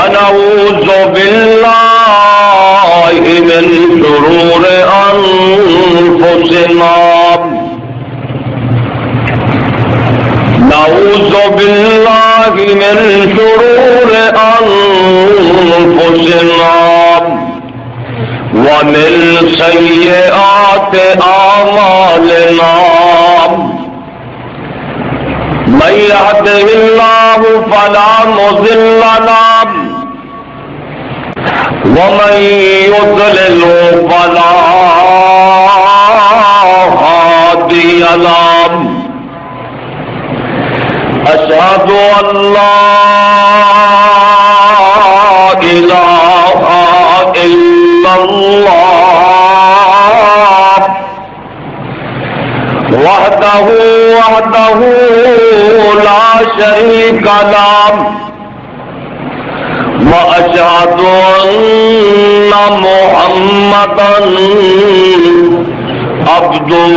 ونعوذ بالله من شرور أنفسنا نعوذ بالله من شرور أنفسنا ومن سيئات أعمالنا من يهده الله فلا مضل له ومن يضلل فلا هادي له أشهد أن لا إله إلا الله وحده لا شريك له وأشهد أن محمدا عبده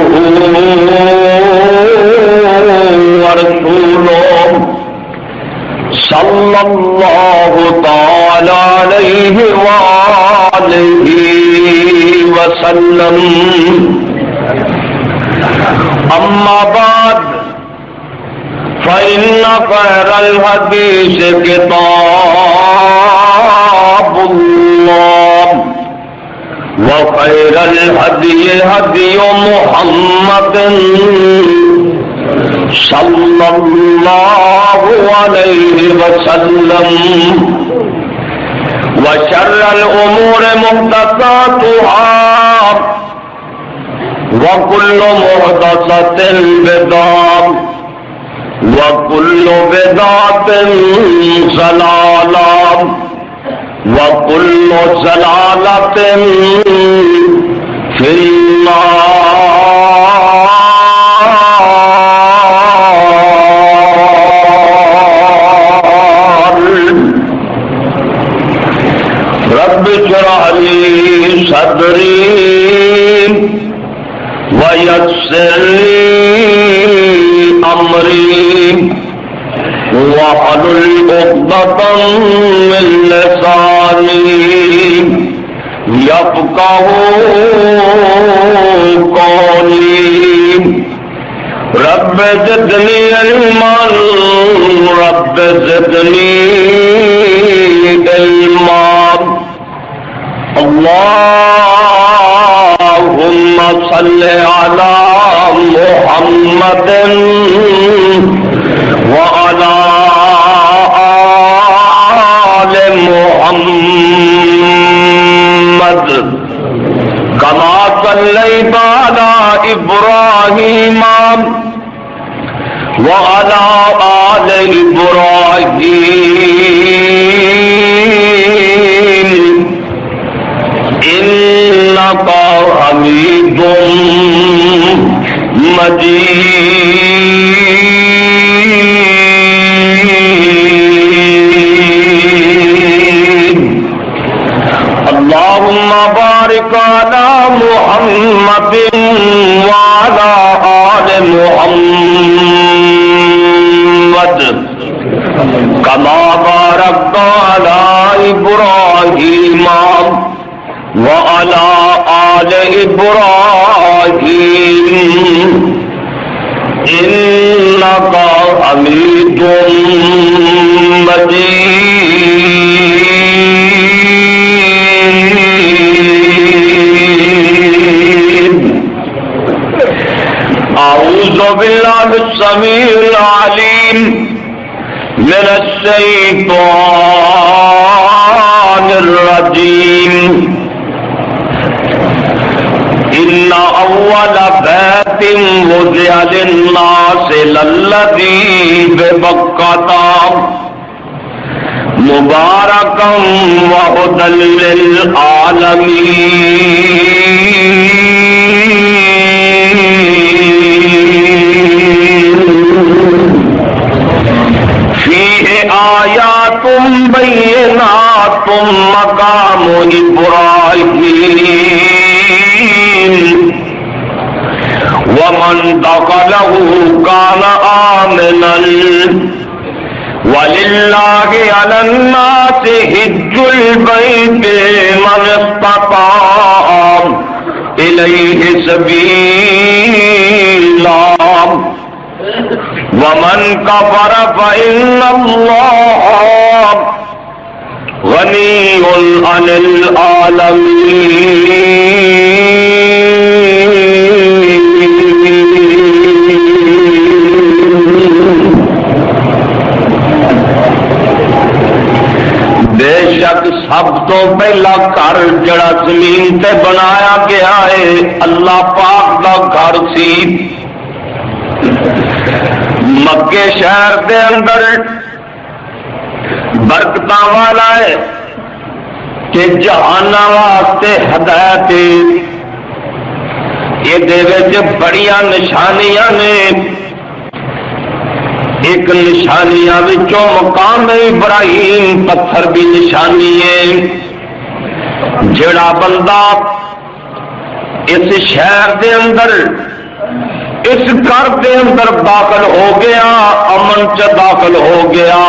ورسوله صلى الله تعالى عليه وآله وسلم أما بعد فإن خير الحديث كتاب الله وخير الهدي هدي محمد صلى الله عليه وسلم وشر الأمور محدثاتها وكل محدثة بدعة وكل بدعة ضلالة وكل ضلالة في النار رب اشرح لي صدري ويسر لي أمري واحلل عقدة من لساني يفقهوا قولي رب زدني علما رب زدني علما اللهم صل على محمد وعلى آل محمد كما صليت على إبراهيم وعلى آل إبراهيم إنك حميد مجيد اللهم بارك على محمد وعلى آل محمد كما باركت على إبراهيم وعلى آل إبراهيم إنك حميد مجيد أعوذ بالله السميع العليم من الشيطان الرجيم إن أول بيت وضع للناس للذي ببكة مباركا وهدى للعالمين فيه آيات بينات مقام إبراهيم ومن دخله كان آمنا وَلِلَّهِ عَلَى النَّاسِ حِجُّ الْبَيْتِ مَنِ اسْتَطَاعَ إِلَيْهِ سَبِيلًا وَمَنْ كَفَرَ فَإِنَّ اللَّهَ غَنِيٌّ عَنِ بے شک سب تو پہلا گھر جڑا زمین تے بنایا گیا ہے اللہ پاک دا گھر سی مکے شہر دے اندر برکتاں والا ہے کہ جہاناں واسطے ہدایت یہ بڑیاں نشانیاں نے ایک نشانیاں وچوں مقام ابراہیم پتھر بھی نشانی ہے جڑا بندہ اس شہر دے اندر اس گھر دے اندر داخل ہو گیا امن چ داخل ہو گیا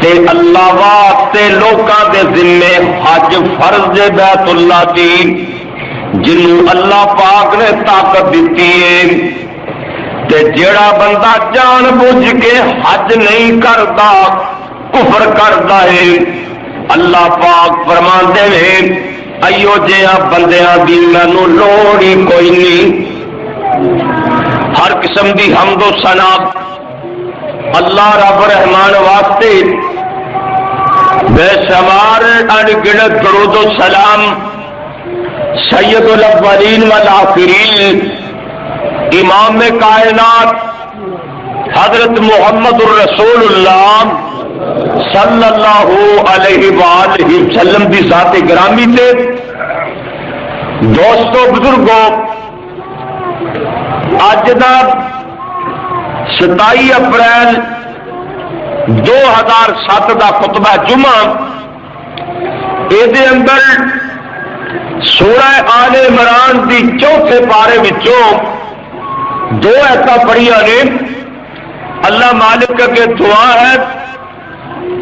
تے اللہ واسطے لوکاں دے ذمے حج فرض بیت اللہ دی جنوں اللہ پاک نے طاقت دیتی ہے تے جیڑا بندہ جان بوجھ کے حج نہیں کرتا کفر کرتا ہے اللہ پاک فرماندے نے ایو جہاں بندیاں دی مینوں لوڑ ہی کوئی نہیں ہر قسم دی حمد و ثنا اللہ رب رحمان واسطے بے شمار انگنت درود و سلام سید الاولین والآخرین امام کائنات حضرت محمد الرسول اللہ صلی اللہ علیہ وآلہ وسلم کی ذات گرامی سے دوستو بزرگوں اج دا 27 اپریل 2007 دا خطبہ جمعہ یہ اندر سورہ آل عمران دی چوتھے پارے وچوں 2 ایسا پڑھیاں نے اللہ مالک کے دعا ہے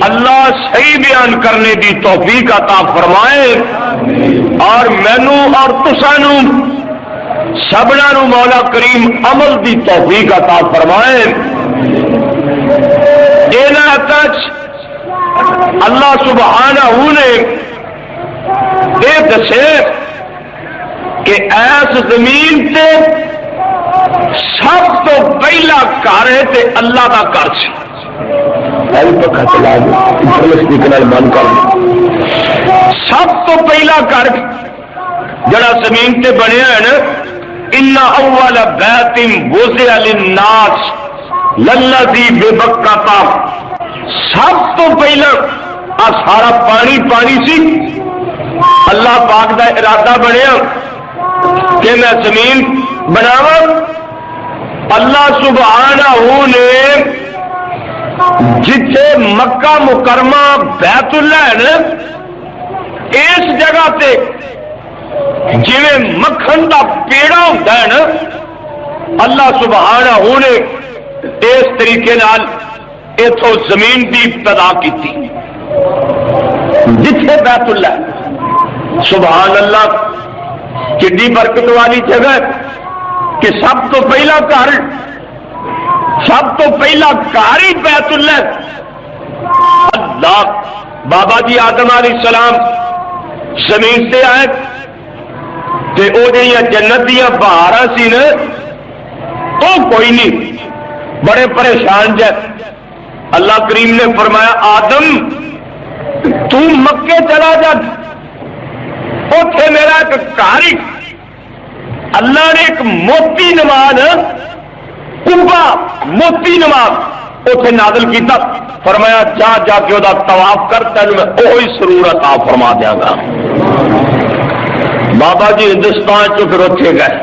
اللہ صحیح بیان کرنے دی توفیق عطا فرمائے اور مینوں اور تسانوں سبنا نو مولا کریم عمل دی توفیق عطا فرمائے اللہ سبحانہ نے یہ دسے کہ ایس زمین تے سب تو پہلا گھر ہے تے اللہ کا گھر سی پکا چلا بند کر سب تو پہلا گھر جڑا زمین تے بنیا ہے نا ان اول بیت وضع للناس للذی ببکہ سب تو پہلا سارا پانی پانی سی اللہ پاک دا ارادہ بنیا کہ میں زمین بناواں اللہ سبحانہ نے جتھے مکہ مکرمہ بیت اللہ ہے نا اس جگہ تے جویں مکھن دا پیڑا ہوتا ہے نا اللہ سبحانہ نے اس طریقے نال اتھوں زمین دی ابتدا کی جتھے بیت اللہ سبحان اللہ کتنی برکت والی جگہ کہ سب تو پہلا گھر ہی بیت اللہ اللہ بابا جی آدم علیہ السلام زمین سے آئے تے او جہاں جنت دیا بہاراں سی نا تو کوئی نہیں بڑے پریشان جائے اللہ کریم نے فرمایا آدم تو مکے چلا جا اوتھے میرا ایک کاری اللہ نے ایک موتی نماز کبا موتی نماز اوتھے نازل کیتا فرمایا جا جا کے وہ طواف کر تین میں وہی سرور عطا فرما دیا گا بابا جی ہندوستان چ پھر اوتھے گئے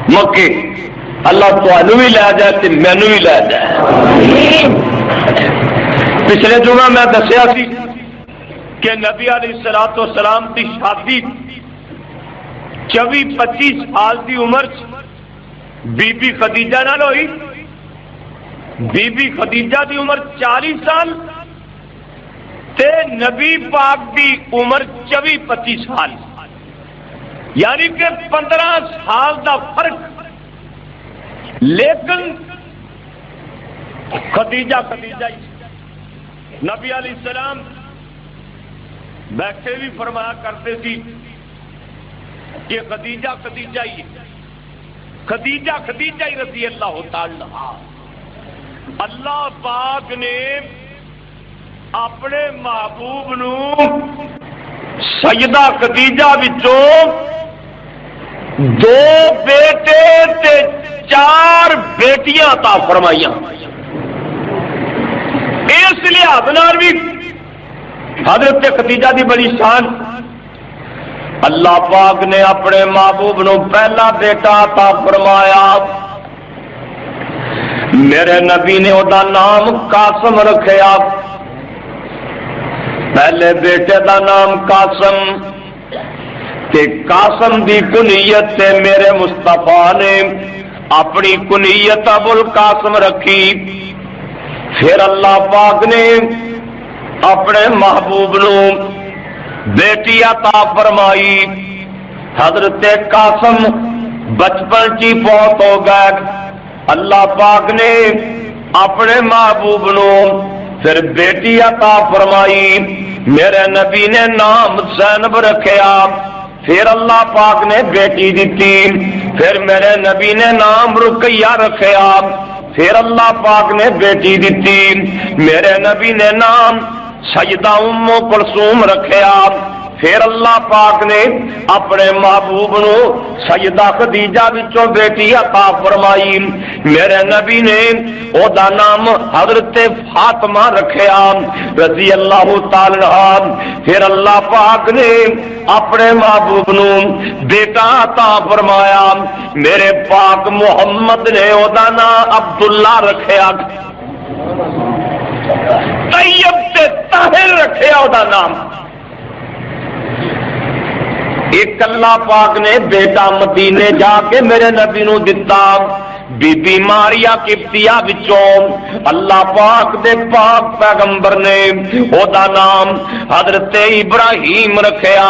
مکے اللہ تمہیں بھی لے جائے تے مینوں بھی لے جائے پچھلے جمعہ میں دسیا سی کہ نبی علیہ الصلوۃ والسلام کی شادی 24-25 سال کی عمر بی بی خدیجہ نال ہوئی بی بی خدیجہ دی عمر 40 سال تے نبی پاک دی عمر 24-25 سال، یعنی کہ 15 سال دا فرق، لیکن خدیجہ ہی۔ نبی علیہ السلام بیٹھے بھی فرمایا کرتے تھی کہ خدیجہ ہی رضی اللہ تعالی عنہ۔ اللہ پاک نے اپنے محبوب نو سیدہ خدیجہ وچوں 2 بیٹے تے 4 بیٹیاں عطا فرمائیاں۔ اس لحاظ نال بھی حضرت خدیجہ دی بڑی شان۔ اللہ پاک نے اپنے محبوب نو پہلا بیٹا عطا فرمایا، میرے نبی نے دا نام قاسم رکھیا، پہلے بیٹے دا نام قاسم، کہ قاسم دی کنیت تے میرے مصطفیٰ نے اپنی کنیت ابو القاسم رکھی۔ پھر اللہ پاک نے اپنے محبوب نو بیٹی عطا فرمائی، حضرت قاسم بچپن چی فوت ہو گئے۔ اللہ پاک نے اپنے محبوب نو پھر بیٹی عطا فرمائی، میرے نبی نے نام زینب رکھیا۔ پھر اللہ پاک نے بیٹی دیتی، پھر میرے نبی نے نام رقیہ رکھیا۔ پھر اللہ پاک نے بیٹی دیتی، میرے نبی نے نام سیدہ ام کلثوم رکھیا۔ پھر اللہ پاک نے اپنے محبوب نو سیدہ خدیجہ وچوں بیٹی عطا فرمائی، میرے نبی نے او دا نام حضرت فاطمہ رکھیا رضی اللہ تعالی عنہ۔ پھر اللہ پاک نے اپنے محبوب نو بیٹا عطا فرمایا، میرے پاک محمد نے او دا نام عبداللہ رکھیا، طیب تے طاہر رکھیا او دا نام۔ ایک اللہ پاک نے بیٹا مدینے جا کے میرے نبی نو دتا، بی بی ماریا قبطیہ وچوں اللہ پاک دے پاک پیغمبر نے او دا نام حضرت ابراہیم رکھیا۔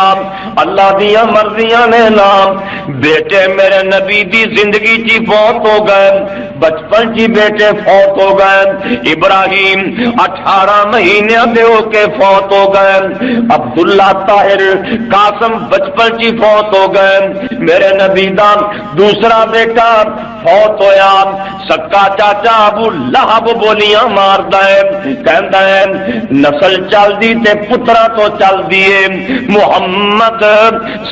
اللہ دیاں مرضیاں نے نام بیٹے میرے نبی دی زندگی چی فوت ہو گئے، بچپن چی بیٹے فوت ہو گئے۔ ابراہیم 18 مہینے دے ہو کے فوت ہو گئے، عبداللہ طاہر قاسم بچپن چی فوت ہو گئے۔ میرے نبی دا دوسرا بیٹا فوت ہویا، سکا چاچا ابو لہب بولیاں ماردا ہے، کہندا ہے نسل چل دی تے پترا تو چل دیے، محمد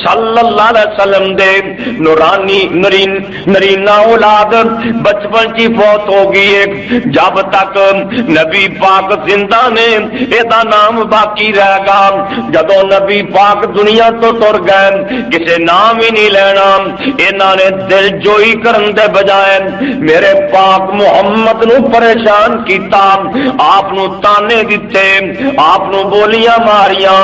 صلی اللہ علیہ وسلم دے نورانی نرینا اولاد بچپن چی فوت ہو گئی ہے۔ جب تک نبی پاک زندہ نے ایدا نام باقی رہ گا، جدوں نبی پاک دنیا تو ٹر گئے کسے نام ہی نہیں لینا۔ انہاں نے دل جوئی کرن دے بجائے میرے پاک محمد نو پریشان کیتا، آپ نو تانے دیتے، آپ نو بولیاں ماریاں،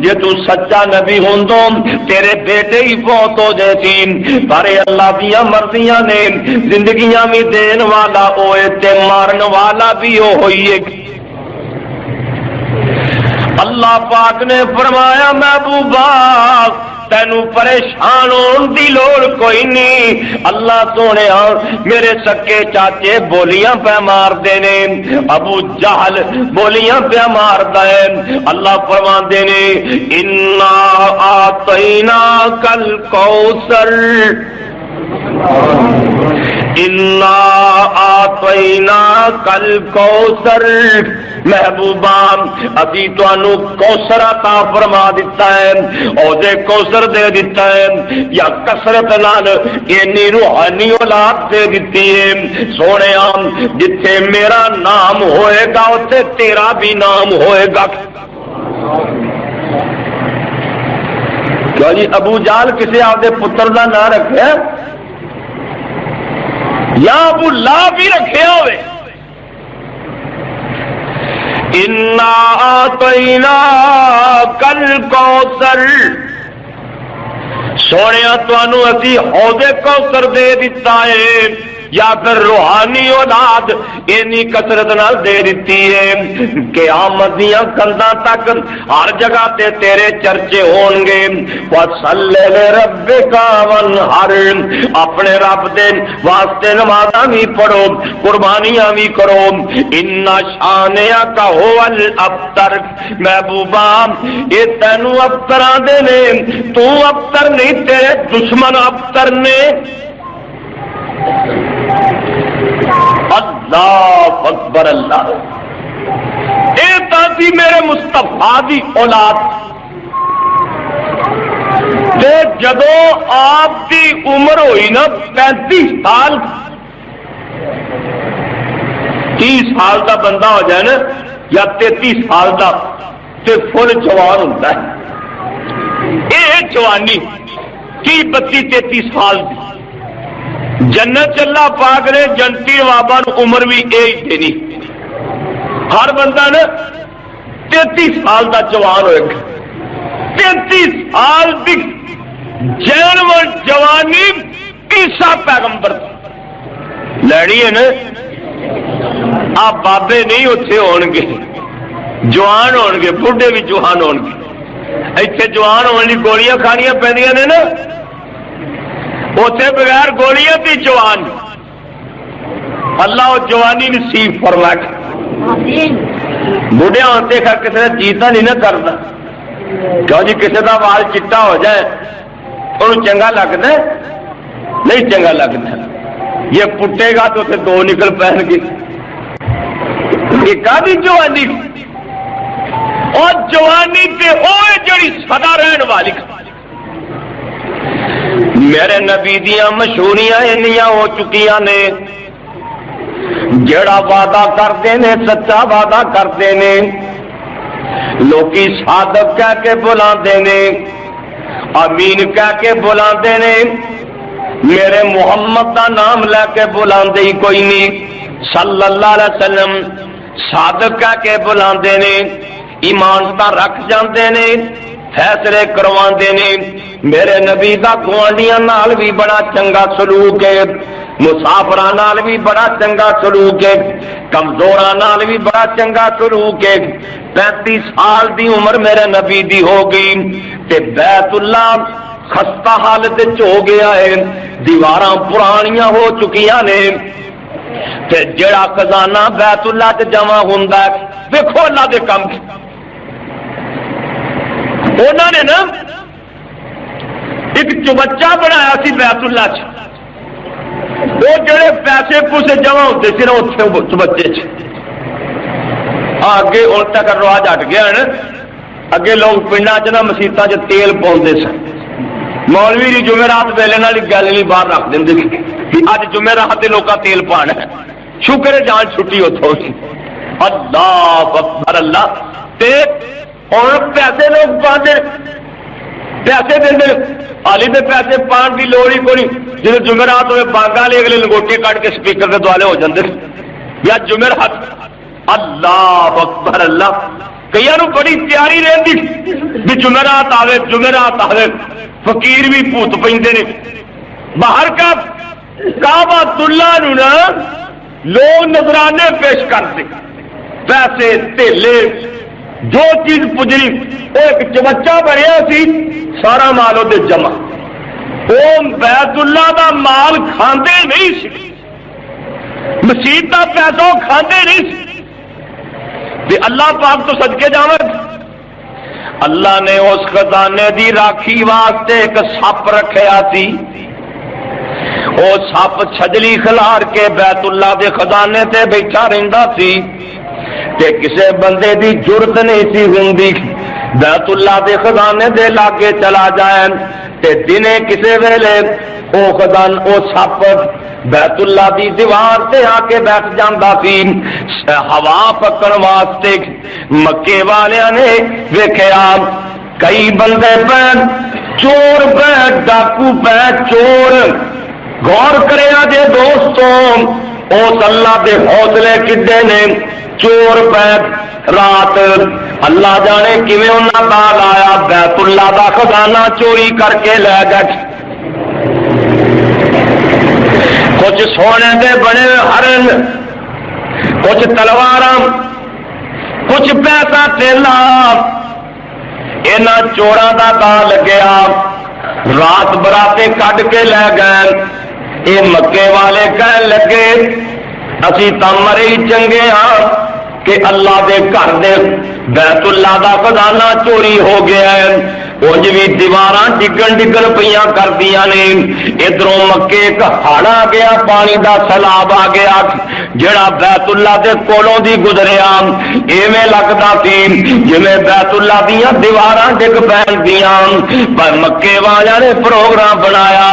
جے تو سچا نبی ہوندو تیرے بیٹے ہی فوت ہو جاتی۔ پر اللہ دیاں مرضیاں نے زندگیاں بھی دین والا ہوئے تے مارن والا بھی ہوئی ہے۔ اللہ پاک نے فرمایا محبوبا تینوں پریشان ہون دی لوڑ کوئی نہیں، اللہ سونے میرے سکے چاچے بولیاں پہ مار دینے، ابو جہل بولیاں پہ مار دے، اللہ فرمان دینے انا آتینا کل کوثر، انا آتینا کل کوثر، محبوبہ ابھی تانوں کوثر عطا فرما دیتا ہے، عہدے کوثر دے دیتا ہے، یا کثرت نال اینی روحانی اولاد دے دیتی ہے۔ سونے جتھے میرا نام ہوئے گا اتنے تیرا بھی نام ہوئے گا۔ کیا جی ابو جال کسی آپ دے پتر دا نام رکھے یا ابو لہب بھی رکھے ہوئے؟ انا آتینا کل کوثر، سونے تانوں اسی حوض کوثر دے دیتا ہے، یا پھر روحانی اولاد اینی کثرت نال دے دیتی ہے قیامت دیاں کنداں تک ہر جگہ تے تیرے چرچے ہون گے۔ وَصَلِّ لِرَبِّكَ وَانْحَرْ، اپنے رب دے واسطے نمازاں بھی پڑھو، قربانیاں بھی کرو۔ اِنَّ شَانِئَكَ هُوَ الْأَبْتَرُ، محبوبہ یہ تینوں ابتراں دے نے، تو ابتر نہیں تیرے دشمن ابتر نے۔ اللہ اکبر اللہ، اے تاسی میرے مصطفیٰ دی اولاد تے جدو آپ دی عمر ہوئی نا 35 سال، 30 سال دا بندہ ہو جائے نا یا 33 سال دا تے فل جوان ہوتا ہے۔ اے جوانی 30 32 33 سال دی جنت اللہ پاک نے جنتی بابا عمر بھی ایج دینی، ہر بندہ نا 33 سال دا جوان ہوئے گا۔ 33 سال دی جانور جوانی عیسیٰ پیغمبر لڑی ہے نا، آپ بابے نہیں اتنے ہون گے، جوان ہون گے، بڑھے بھی جوان ہون گے۔ ایتھے جوان ہونے کی گولیاں کھانیاں پیندیاں نے نا، اتنے بغیر گولیاں بھی جوان۔ اللہ وہ جوانی نصیب فرمائے۔ بڑھیا ہوتے کا کسی نے جیتا نہیں نہ کرتا، کیوں جی کسی کا وال چٹا ہو جائے انہوں چنگا لگتا ہے؟ نہیں چنگا لگتا۔ یہ پٹے گا تو اسے 2 نکل پہن گے، یہ کافی جوانی اور جوانی تے ہوئے جڑی سدا رہن والی۔ میرے نبی دیاں مشہوریاں انیاں ہو چکیاں نے، جڑا وعدہ کرتے نے سچا وعدہ کرتے نے، لوکی صادق کہہ کے بلاندے نے، امین کہہ کے بلاندے نے، میرے محمد دا نام لے کے بلاندے ہی کوئی نہیں صلی اللہ علیہ وسلم، صادق کہہ کے بلاندے نے، ایمان تا رکھ جاندے نے، فیصلے کرواندے نے۔ میرے نبی دا گوانڈیاں نال بھی بڑا چنگا سلوک ہے، مسافراں نال بھی بڑا چنگا سلوک ہے، کمزوراں نال بھی بڑا چنگا سلوک ہے۔ 35 سال دی عمر میرے نبی دی ہو گئی تے بیت اللہ خستہ حالت ہو گیا ہے، دیواراں پرانیاں ہو چکیاں نے تے جڑا خزانہ بیت اللہ تے جمع ہوندا ہے، دیکھو اللہ دے کم انہوں نے نا ایک چبچہ بنایا سی بیت اللہ چ، وہ جڑے پیسے پوسے جمع ہوتے سی نا اتنے چبچے چ، اگے ہوں تک رواج ہٹ گیا ہے نا، اگے لوگ پنڈا چ نا مسیتاں چ تیل پاؤندے سن، مولوی جی جمعرات ویلے نال گل نہیں باہر رکھ دیں کہ اج جمعرات لوگ تیل پانا ہے، شکر ہے جان چھٹی اتوں۔ اللہ اکبر اللہ، تے اور پیسے لوگ پاتے پیسے دے حالی دے پیسے پان کی لوڑ ہی کوئی، جب جمعرات ہوئے بانگا لے اگلے لنگوٹے کٹ کے سپیکر کے دوالے ہو جاندے یا جمعرات۔ اللہ اکبر اللہ، کئی بڑی تیاری رہتی بھی جمعرات آوے جمعرات آوے، فقیر بھی بھوت پیندے نے باہر کا کعبۃ اللہ نو نا لوگ نذرانے پیش کرتے، پیسے تیلے جو چیز پجری، وہ ایک چمچہ بنیا سی سارا مال وہ جمع، وہ بیت اللہ دا مال کھاندے نہیں سی، مسجد دا پیسہ کھاندے نہیں سی، تے اللہ پاک تو صدقے جاوے، اللہ نے اس خزانے دی راکھی واسطے ایک سپ رکھیا سی، وہ سپ چھجلی کھلار کے بیت اللہ دے خزانے تے بیٹھا رہندا سی، تے کسے بندے دی جرت نہیں سی ہوندی بیت اللہ دے خزانے دے لاگے چلا جائے، تے دنے کسے ویلے او خزان او سپ بیت اللہ دی دیوار تے آ کے بیٹھ جاندا سی، ہوا پکڑ واسطے مکے والیاں نے ویکھیا کئی بندے پہ چور پہ ڈاکو پہ چور، غور کریا جے دوستوں اس اللہ دے حوصلے کڈے نے، چور پہ رات اللہ جانے کیویں انہاں بال آیا، بیت اللہ دا خزانہ چوری کر کے لے گئے۔ کچھ سونے دے بنے ہرن، کچھ تلواراں، کچھ پیسہ تیلا، انہاں چوراں دا دا لگیا، رات براتے کڈ کے لے گئے۔ یہ مکے والے کہن لگے اسی تا مرے ہی چنگے ہاں کہ اللہ دے گھر دے بیت اللہ دا خزانہ چوری ہو گیا ہے۔ انج بھی دیواراں ڈگن ڈگن پیاں کر دیا نے، ادھروں مکے ایک ہڑ آ گیا، پانی دا سیلاب آ گیا جڑا بیت اللہ دے کولوں دی گزریا، ایویں لگدا سی جویں بیت اللہ دیاں دیواراں ڈگ پین گیاں۔ پر مکے والے نے پروگرام بنایا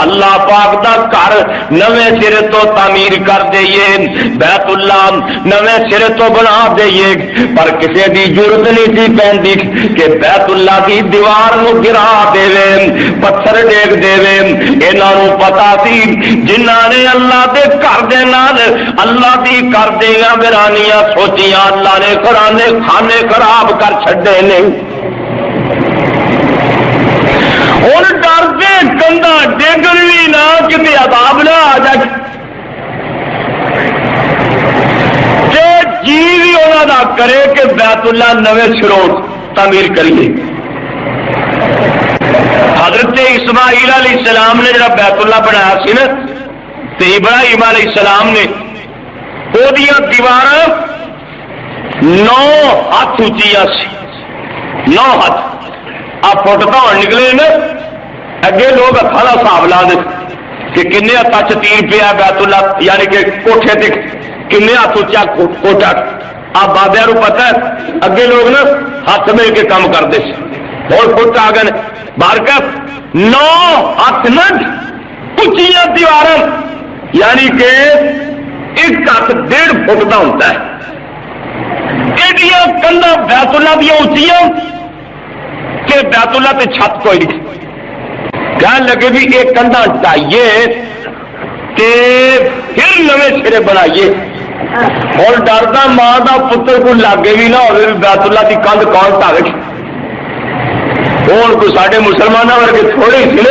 اللہ پاک دا گھر نویں سرے تو تعمیر کر دئیے، بیت اللہ نویں سرے تو بنا دئیے، پر کسی دی ضرورت نہیں سی پیندی کہ بیت اللہ دی دیوار نو گرا دے، پتھر ڈیگ دے۔ انہاں نوں پتا سی جنہاں نے اللہ دے گھر دے نال اللہ دی کر دیاں ویرانیاں سوچیاں، اللہ نے کھانے خراب کر چھڈے نے۔ ہن ڈر دے کندا ڈیگن بھی نہ کتے عذاب نہ آ جائے، تے جی بھی انہاں دا کرے کہ بیت اللہ نویں سروں تعمیر کریے۔ حضرت اسماعیل علیہ السلام نے جڑا بیت اللہ بنایا سی نا، تے ابراہیم علیہ السلام نے وہ دیواراں 9 ہاتھ اونچیاں سی، 9 ہاتھ آ فٹ تو نکلے نا۔ اگے لوگ ہاتھوں کا حساب لا دے کہ کنے ہاتھ چتیر پیا بیت اللہ، یعنی کہ کوٹھے تے کنے ہاتھ اونچا کوٹھا۔ آ بابیا نو پتا ہے اگے لوگ نا ہاتھ مل کے کام کرتے سی، اور فٹ آ گئے بارکت 9 ہاتھ نہ اونچیاں دیواراں، یعنی کہ ایک ہاتھ 1.5 فٹ کا ہوتا ہے۔ ایڈیاں کندا بیت اللہ دیا اونچیاں کہ بیت اللہ تے چھت کوئی نہیں، کہنے لگے بھی یہ کندا ڈائیے تے پھر نویں سرے بنائیے۔ اور ڈردا ماں دا پتر کو لاگے بھی نہ ہوئے بیت اللہ کی کندھ کون ٹاوے۔ ہوں کوئی سارے مسلمانوں ورگے تھوڑے ہی سی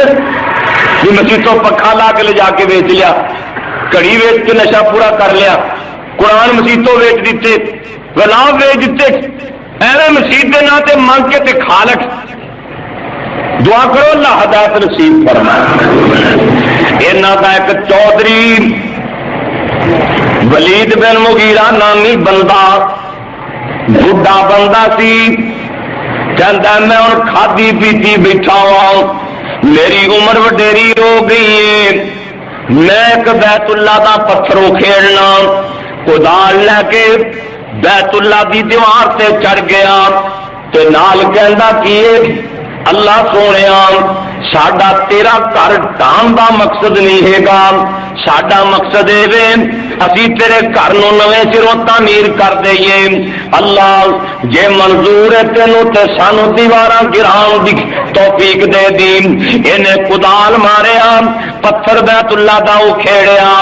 جی مسیتوں پکھا لا کے لے جا کے ویچ لیا، گھڑی ویچ کے نشا پورا کر لیا، قرآن مسیتوں ویچ دیتے، غلام ویچ دیتے، ایویں مسیت کے نام تے منگ کے تے کھا لک۔ دعا کرو اللہ ہدایت نصیب فرمائے۔ انہاں دا ایک چودھری ولید بن مغیرہ نامی بندہ، بڈھا بندہ سی، کہندا میں ہن کھادی پیتی بیٹھا ہوں، میری عمر وڈیری ہو گئی ہے، میں ایک بیت اللہ دا پتھروں کھیڑنا، کدال لے کے بیت اللہ دی دیوار تے چڑھ گیا تے نال کہندا کیے اللہ سونیا ساڈا تیرا گھر ڈھان دا مقصد نہیں ہے گا، ساڈا مقصد ہے اسی تیرے گھر نو نویں سروں تعمیر کر دئیے۔ اللہ جے منظور ہے تینوں تے سانو دیواراں گران دی توفیق دے دی۔ انہیں کدال ماریا، پتھر بیت اللہ دا اکھیڑیا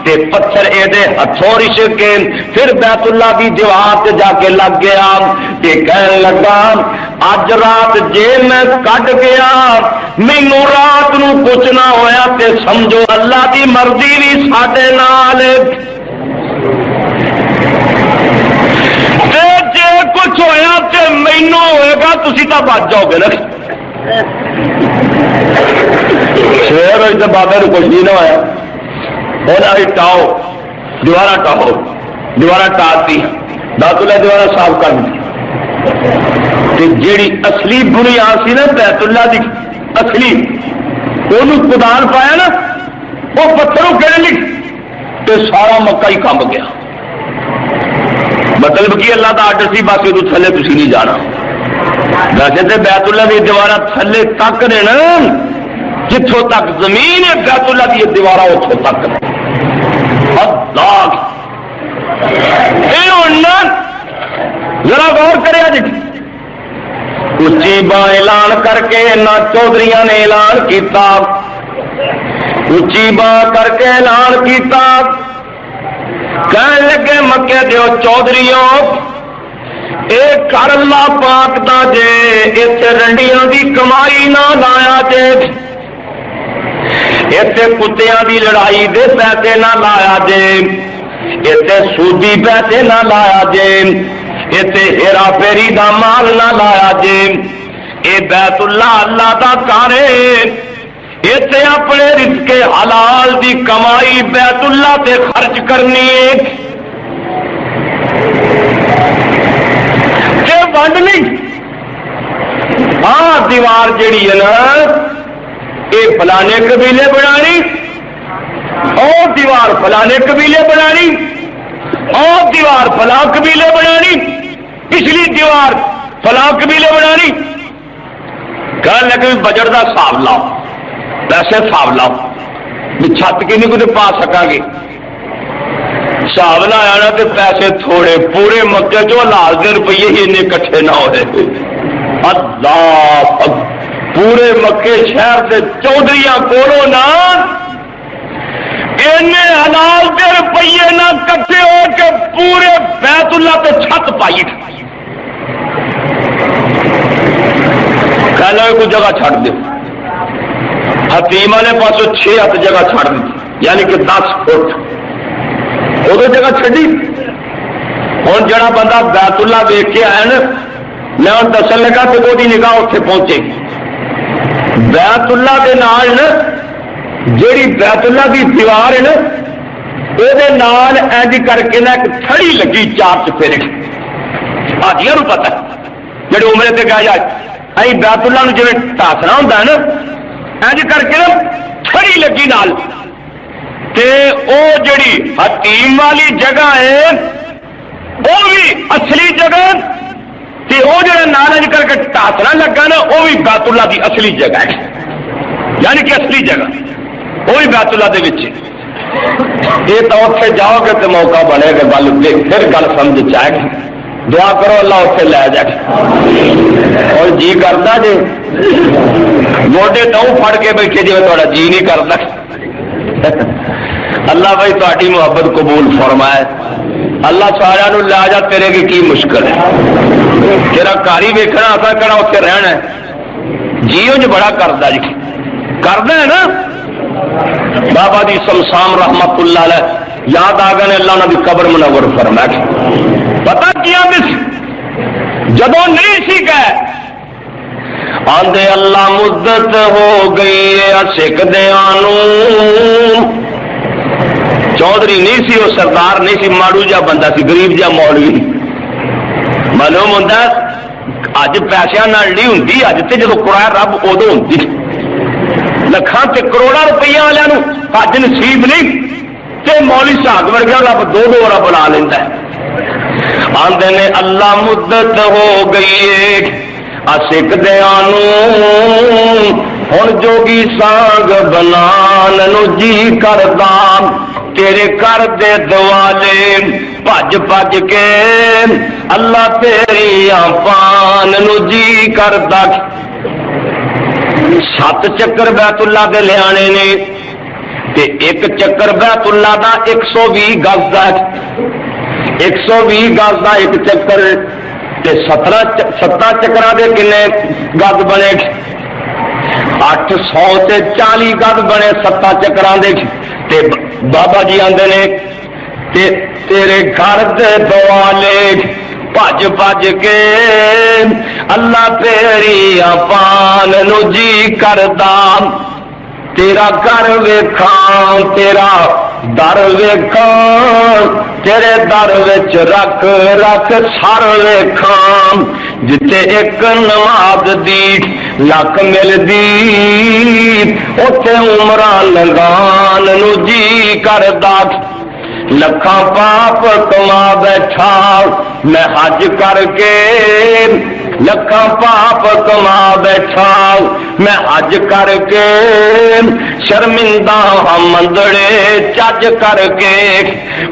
تے پتھر اے دے ہتھوں رچھ کے پھر بیت اللہ دی دیوار تے جا کے لگ گیا تے کہن لگا اج رات جے میں کٹ گیا مینوں رات نو کچھ نہ ہویا تے سمجھو اللہ دی مرضی بھی ساڈے نال، تے جے کچھ ہویا تے مینوں ہوئے گا تسی تاں بچ جاؤ گے نا۔ شیر ہوئی تو بابے کو کچھ نہیں نہ ہوا، انہیں ٹاؤ دیوارا ٹاؤ، دیوارا ٹاتی بیت اللہ دیوارا صاف کر دی۔ جیڑی اصلی بنیاد سی نا بیت اللہ دی اصلی، انہوں کدال پایا نا وہ پتھروں کہنے لکھ تو سارا مکہ ہی کمب گیا۔ مطلب کہ اللہ کا آرڈر سی بس یہ تھلے تھی نہیں جانا۔ ویسے تو بیت اللہ کی دیوارا تھلے تک نے نا، جتوں تک زمین ہے بیت اللہ کی دیوارا اتوں تک ذرا غور کرے جی۔ اچھی باں اعلان کر کے نہ چودھریاں نے اعلان کیتا، اچھی باں کر کے اعلان کیتا، کہنے لگے مکے دیو چودھریوں ایک گھر اللہ پاک دا جے اتنے رنڈیاں دی کمائی نہ لایا جے، اتنے کتیاں دی لڑائی دے پیسے نہ لایا جے، اتنے سودی پیسے نہ لایا جے، اتنے ہیرا پھیری دا مال نہ لایا جے۔ اے بیت اللہ اللہ دا گھر ہے، اتنے اپنے رزق حلال دی کمائی بیت اللہ تے خرچ کرنی ہے، تے ونڈ نہیں۔ ہاں دیوار جیڑی ہے نا یہ فلانے قبیلے بنانی، اور دیوار فلانے قبیلے بنانی، اور دیوار فلاں قبیلے بنانی، پچھلی دیوار فلاں قبیلے بنانی۔ کہنے لگے بجٹ کا حساب لاؤ، پیسے حساب لاؤ، چھت کی نہیں کچھ پا سکا گے، حساب لایا نا تو پیسے تھوڑے، پورے مکے چو لال دے روپیے ہی انہیں کٹھے نہ ہو رہے۔ اللہ پورے مکے شہر کے چودھریاں کولو نا حلال دے روپیے نہ کٹھے ہو کے پورے بیت اللہ پہ چھت پائی۔ کہنا کوئی جگہ چھڑ دے، حتیم والے پاسوں 6 ہاتھ جگہ چھڑ دی، یعنی کہ 10 فٹ ادو جگہ چڈی۔ ہوں جڑا بندہ بیت اللہ ویخ کے آیا نا، میں ہوں دسن لگا تو وہ نگاہ اتنے پہنچے گی۔ بیت اللہ دے نال نا جیڑی بیت اللہ دی دیوار ہے نا یہ انج کر کے نا ایک تھڑی لگی 4 چفیرے، حاجیاں نو پتا جڑے عمرے تے گئے جائے ائی بیت اللہ نو جی ٹاسنا ہوں نا انج کر کے نا تھڑی لگی نال، تے او جڑی حتیم والی جگہ ہے وہ بھی اصلی جگہ، تے او جڑا نال انج کر کے ٹاسنا لگا نا وہ بھی بیت اللہ دی اصلی جگہ ہے، یعنی کہ اصلی جگہ وہ بھی بیت اللہ دے وچ۔ یہ تو اتنے جاؤ گے تو موقع بنے گا، گل پھر گل سمجھ چاہے گی۔ دعا کرو اللہ اتنے لے جائے، اور جی کرتا جی گوڈے تو پھڑ کے بیٹھے جی تھوڑا جی نہیں کرتا۔ اللہ بھائی تاری محبت قبول فرمائے، اللہ سارا لے جا، تیرے کی مشکل ہے، تیرا گھر ہی ویکھنا آتا کرا اتنے رہنا ہے، جی انج بڑا کرتا جی کرنا ہے نا۔ بابا جی سمسام رحمت اللہ علیہ یاد آ گئے، اللہ نے بھی قبر منور فرمائے۔ پتا کیا بس جدو نہیں سی گئے آندے اللہ مدت ہو گئی سکھ دیا، چودھری نہیں سی، وہ سردار نہیں سی، ماڑو جا بندہ سی، غریب جا مولوی۔ معلوم ہوتا اج پیسے نہیں ہوں، اج تو جب قرآن رب ادو ہوں، لکھاں تے کروڑا روپیہ والوں اج نصیب نہیں، تے مولوی صاحب ورگا رب 2 وارا بلا لینا۔ آندے نے اللہ مدت ہو گئی سکھ دیا، ہن جوگی سانگ بنان نو جی کردا، تیرے کر دے دوالے بھج بھج کے اللہ تیری پان نو جی کردا۔ 7 چکر بیت اللہ دے لیانے نے، تے 1 چکر بیت اللہ دا 120 گز دا، 120 گز دا 1 چکر، تے 17 چکراں دے کنے گز بنے، 840 گز بنے 7 چکراں دے۔ تے بابا جی آندے نے تے تیرے گھر دے دوالے بھج بھج کے اللہ تیری پان نو جی کردا، تیرا گھر ویکھاں تیرا در ویکھاں، تیرے در وچ رکھ رکھ سر ویکھاں، جتے ایک نماز دی لکھ ملدی اوتھے عمراں لنگان نو جی کردا۔ لکھاں پاپ کما بیٹھا میں حج کر کے، لکھاں پاپ کما بیٹھا میں حج کر کے، شرمندہ ہم مندڑے چج کر کے،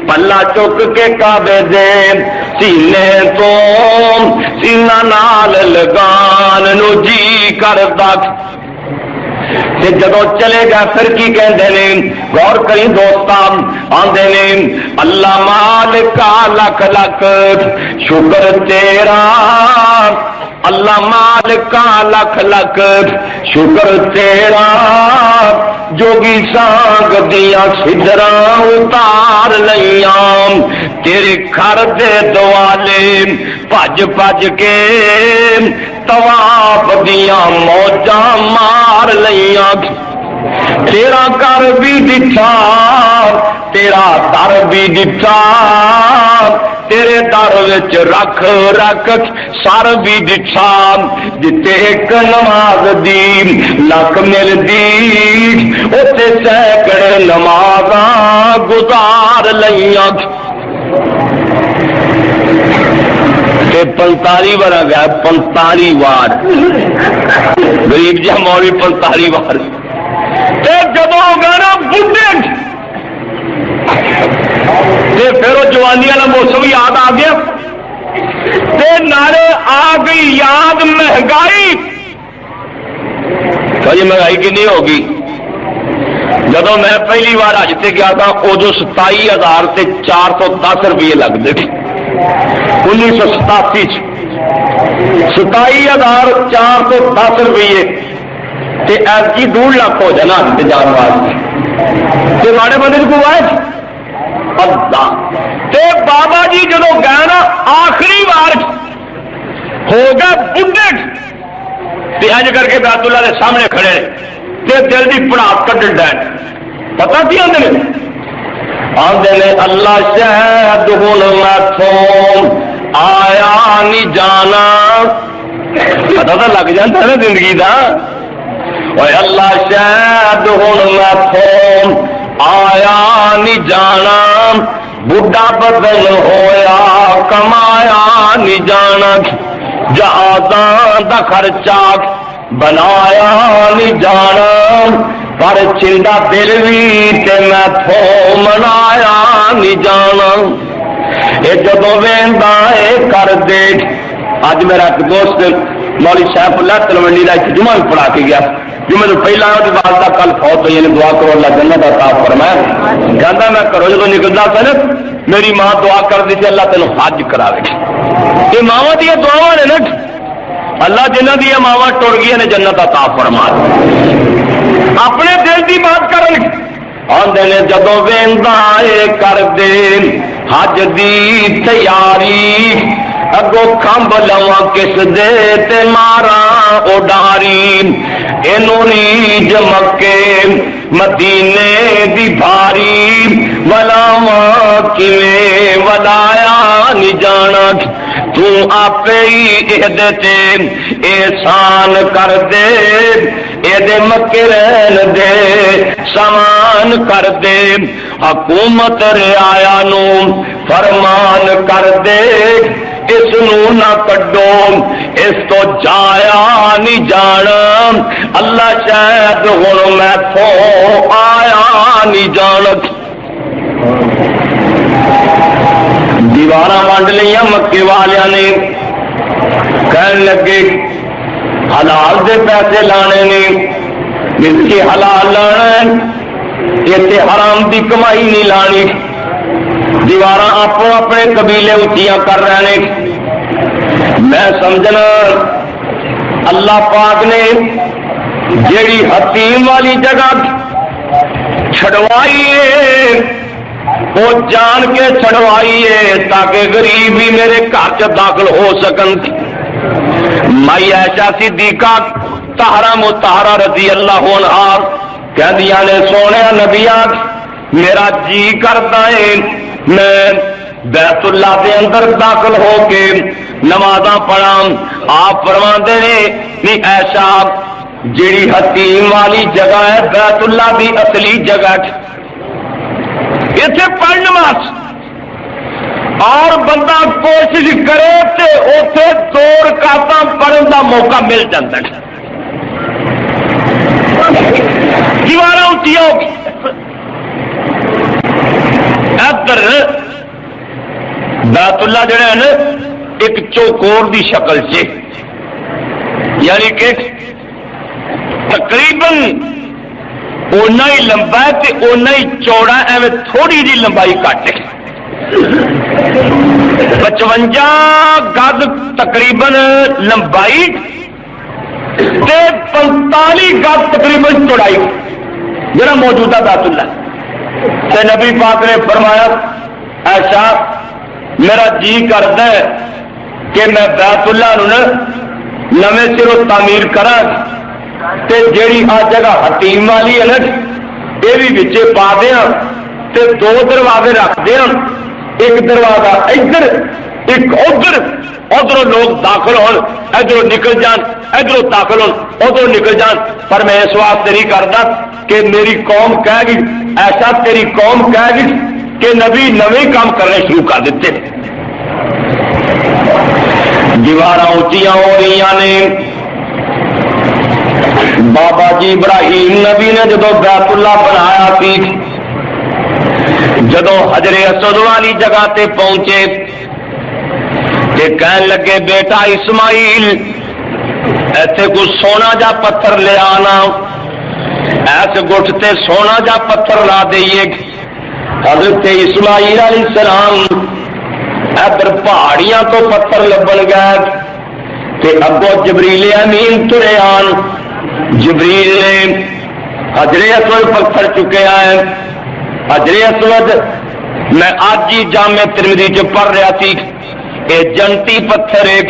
پلا چک کے کعبے دے سینے تو سینہ نال لگان نو جی کردا۔ جدو چلے گا پھر کی کہندے نے، غور کری دوستاں، آندے نے اللہ مالکا لکھ لکھ شکر تیرا، اللہ مالکا لکھ لکھ شکر تیرا جوگی سانگ دیا سدراں اتار لیاں تیرے گھر دے دوالے بھج بھج کے طواف دیا موجاں مار لیاں تیرا گھر بھی دٹھا تیرا در بھی دٹھا تیرے در وچ رکھ رکھ سر بھی دٹھا جتے ایک نماز دی لکھ ملدی اوتے سینکڑے نمازاں گزار لیاں 45 بار گیا 45 بار غریب جی مولوی 45 بار جدو گانا بڈھے پھر وہ جوانی والا موسم یاد آ گیا نارے آ گئی یاد مہنگائی بھائی مہنگائی کنی ہوگی جدو میں پہلی بار حج سے گیا تھا ادو 27,000 سے 410 روپیے لگتے تھے 1987 27,410 روپیے ایسی 2 لاکھ ہو جانا جان واسطے ماڑے بندے کو آئے بابا جی جدو گئے نا آخری بار ہو گئے بڈھے اج کر کے بیت اللہ کے سامنے کھڑے تے دل کی پڑاس کٹن ڈین پتا کی آدھے آدھے اللہ شاید ہوں میتھوں آیا نہیں جانا پتا تو لگ جاتا نا زندگی کا اللہ شاید ہوں میتھوں آیا نہیں جانا بڈھا بدل ہویا کمایا نہیں جانا جہازاں دا خرچہ بنایا نہیں جانا پر چنڈا دل بھی تے میتھوں منایا نہیں جانا یہ جدو ویندا اے کر دے اج میرا ایک دوست مولوی سیف اللہ تلونڈی کا ایک جمعہ بھی پڑھا کے گیا جمعے تو پہلا والدہ کل فوت ہوئی نے دعا کرو اللہ جنت عطا فرمائے کہتا میں کرو جدو نکلتا سا نا میری ماں دعا کر دی تھی اللہ تینوں حج کراوے یہ ماواں دیا دعاواں نے نا اللہ جنہ دیا ماواں ٹر گئی نے جنت عطا فرما اپنے دل کی بات کرن آندے نے جدو ویندا اے کر دے حج دی تیاری اگو کھمب لواں کس دے تے مارا اڈاری اینو نیج مکے مدینے دی بھاری ولاواں کیویں ولایا نہیں جانا تو آپے ہی اہدے تے احسان کر دے اہدے مکے رہن دے سامان کر دے حکومت رعایا نو فرمان کر دے اس نو نہ کڈو اس تو جایا نہیں جانا اللہ شاید ہن میتھوں آیا نہیں جانا دیواراں ونڈ لیاں مکے والیاں نے کہن لگے حلال دے پیسے لانے نے جس کے حلال لانا اتنے حرام دی کمائی نہیں لانی دیواراں آپ اپنے قبیلے اچیاں کر رہے ہیں میں سمجھنا اللہ پاک نے جیڑی حتیم والی جگہ چھڑوائی ہے وہ جان کے چھڑوائی ہے تاکہ غریب بھی میرے گھر چ داخل ہو سکن مائی عائشہ صدیقہ طاہرہ مطہرہ رضی اللہ عنہا کہندیاں نے سونے نبیات میرا جی کرتا ہے میں بیت اللہ کے اندر داخل ہو کے نمازاں پڑھا آپ فرماندے نے نہیں ایسا جیڑی حتیم والی جگہ ہے بیت اللہ کی اصلی جگہ اتنے پڑھ نماز اور بندہ کوشش کرے تے اوتھے 2 رکعتاں پڑھن دا موقع مل جاتا ہے دیواراں اونچیاں ہو گئی ادھر بیت اللہ جڑا ہے نا ایک چوکور دی شکل سے یعنی کہ تقریباً اونا ہی لمبا ہے تے اونا ہی چوڑا ایویں تھوڑی جی لمبائی کٹ ہے 55 گز تقریباً لمبائی تے 45 گز تقریباً چوڑائی جڑا موجودہ بیت اللہ تے نبی پاک نے فرمایا ایسا میرا جی کرتا ہے کہ میں بیت اللہ نویں سروں تعمیر کرا تے جیڑی آ جگہ حتیم والی ہے نا یہ بھی بچے پا دیا تے 2 دروازے رکھ دیا، ایک دروازہ ادھر ایک ادھر، ادھر لوگ داخل ہون ادھر نکل جان، ادھر داخل ہون ادھر نکل جان۔ پر میں اس واسطے نہیں کرتا کہ میری قوم کہے گی ایسا، تیری قوم کہے گی کہ نبی نویں کام کرنے شروع کر دیتے۔ دیوار اونچیاں ہو رہی نے۔ بابا جی ابراہیم نبی نے جدو بیت اللہ بنایا سی، جدو حجر اسود والی جگہ تے پہنچے تے کہن لگے بیٹا اسماعیل ایتھے کوئی سونا جا پتھر لے آنا، ایسے گٹھ تے سونا جا پتھر لا دئیے۔ حضرت اسماعیل علیہ السلام ادھر پہاڑیاں تو پتھر لبن گئے تے اگوں جبریل امین ترے آن، جبریل نے حجر اسود پتھر چکیا ہے۔ حجر اسود میں آج ہی جامع ترمذی چ پڑھ رہا سی، اے جنتی پتھر ایک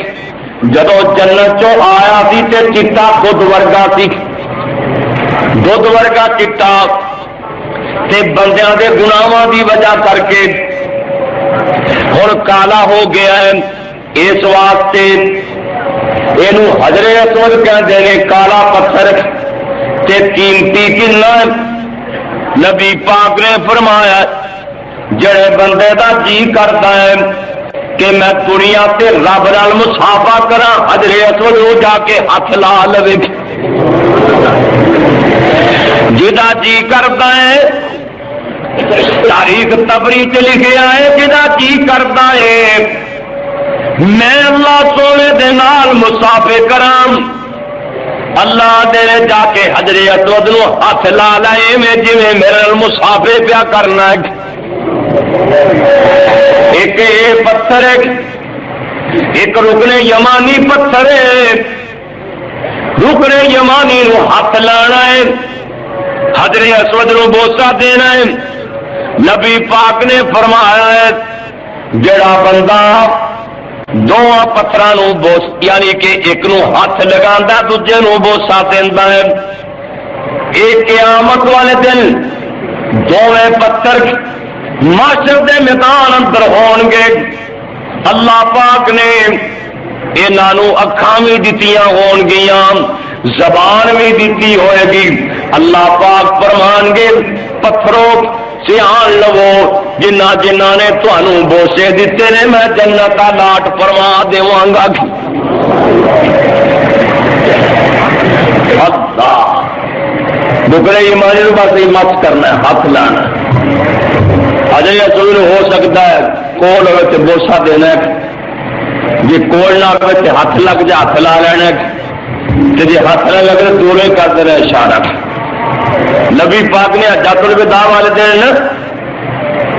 جدو جنت چو آیا سی تے چٹا دودھ ورگا سی، دودھ ورگا چٹا تے بندیاں دے گناہاں دی وجہ کر کے ہن کالا ہو گیا ہے۔ اس واسطے اینو حجر اسود کہندے نے، کالا پتھر تے قیمتی کنا۔ نبی پاک نے فرمایا جڑے بندے دا جی کرتا ہے کہ میں دنیا تے رب نال مصافحہ کراں، حجر اسود ہو جا کے ہاتھ لا لوے۔ جدا جی کرتا ہے، تاریخ تبری چ لکھیا ہے، جدا جی کرتا ہے میں اللہ سونے دے نال مصافحے کراں، اللہ دے جا کے حجر اسود نو ہاتھ لا لائے میں جی میرے مصافحے پیا کرنا ہے۔ ایک پتھر ایک رکن یمانی پتھر ہے، رکن یمانی نو ہاتھ لانا ہے، حجر اسود نو بوسا دینا ہے۔ نبی پاک نے فرمایا ہے جڑا بندہ دو پتھراں نو بوس یعنی کہ ایک نو ہاتھ لگاندا دوجے نو بوسا دیندا ہے، ایک قیامت والے دن دوویں پتھر معاشر دے میدان اندر ہون گے۔ اللہ پاک نے انہاں نو اکھاں بھی دتیاں ہون گیاں، زبان بھی دتی ہوئے گی۔ اللہ پاک فرمان گے پتھروں سیان لو جنہ جنہ نے تانوں بوسے دیتے نے میں جنت کا لاٹ فرما دیواں گا۔ اللہ بکرے ایمانی نو بس مت کرنا ہے، ہاتھ لانا حجر اسود ہو سکتا ہے کول ہوئے تے بوسا دینا ہے، جی کول نہ ہوئے تے ہاتھ لگ جائے ہاتھ لا لینا ہے، تے جی ہاتھ نہ لگے دورے کر دینا اشارہ۔ نبی پاک نے حجۃ الوداع والے دن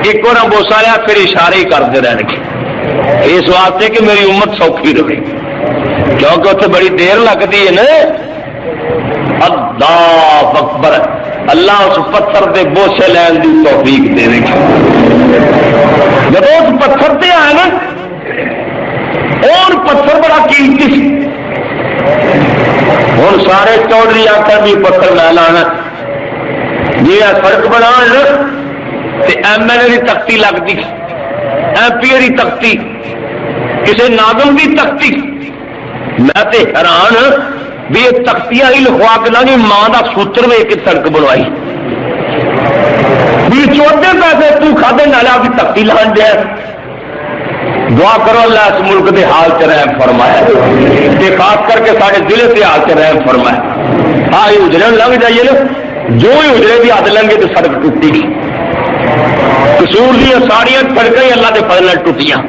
ایک اور بوسا لیا پھر اشارے ہی کرتے رہنے کے، اس واسطے کہ میری امت سوکھی رہے، کیونکہ اتنے بڑی دیر لگتی ہے نا۔ اللہ اکبر، اللہ اس پتھر دے بوسے لین دی توفیق دے گی۔ جب اس پتھر تے آئے نا، اور پتھر بڑا قیمتی سی، ہوں سارے چودھری آخر بھی پتھر لے لانا جی سڑک بنا ایم ایل اے کی تختی لگتی، ایم پی اے کی تختی، کسی ناظم کی تختی، میں تے حیران بھی یہ تختیاں ہی لکھوا کے نہ ماں کا سوتر ویچ کے سڑک بنوائی، بھی چوتھے پیسے تو کھادے نالے آپ کی تختی لان دیا۔ دعا کرو اللہ اس ملک کے حال چ رحم فرمائے، کہ خاص کر کے سارے ضلع کے حال چ رحم فرمائے۔ ہاں یہ اجرے لنگ جائیے نا، جو ہی اجرے کی حد لنگے تو سڑک ٹوٹی گئی، قصور دیا ساریاں سڑکیں ہی اللہ کے فضل ٹوٹیاں۔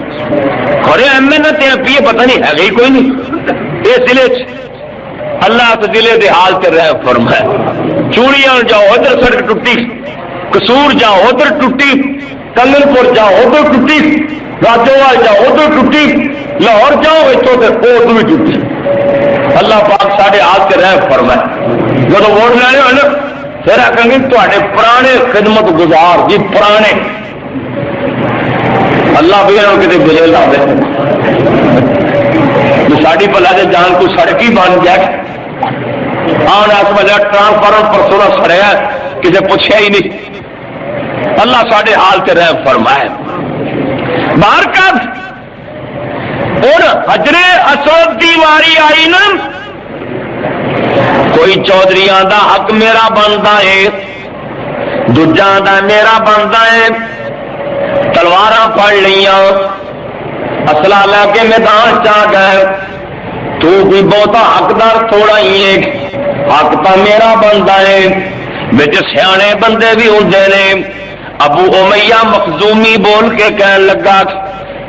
اور ایم ایل اے پی اے پتہ نہیں ہے گئی کوئی نہیں اس ضلع اللہ اس ضلع کے حال چ رحم فرمائے۔ چوڑیاں جاؤ ادھر سڑک ٹوٹی، قصور جاؤ ادھر ٹوٹی، کنگن پور جاؤ ادھر ٹوٹی، راجوال جاؤ ادھر ٹوٹی، لاہور جاؤ اتوں سے ادھر بھی ٹوٹی۔ اللہ پاک سارے حال سے رحم فرمائے۔ جب ووٹ لینے ہوئے نا پھر آخر گے تے پرانے خدمت گزار جی پرانے، اللہ بھی کتنے گزرے لا دے ساری بلا دے جان کو سڑک ہی بن جائے آن اس وجہ ٹرانسفارم پرسوں کا سڑیا کسی پوچھا ہی نہیں۔ اللہ سارے حال سے رحم فرمائے۔ باہر کر اور حجر اسود دی واری آئی نا، کوئی چودھریاں دا حق میرا بنتا ہے، دوجاں دا میرا بنتا ہے، تلواراں پڑ لیاں، اسلحہ لے کے میدان چا گئے، تو کوئی بہتا حقدار تھوڑا ہی ہے، حق تو میرا بنتا ہے۔ بچ سیانے بندے بھی ہوندے نے۔ ابو امیہ مخزومی بول کے کہن لگا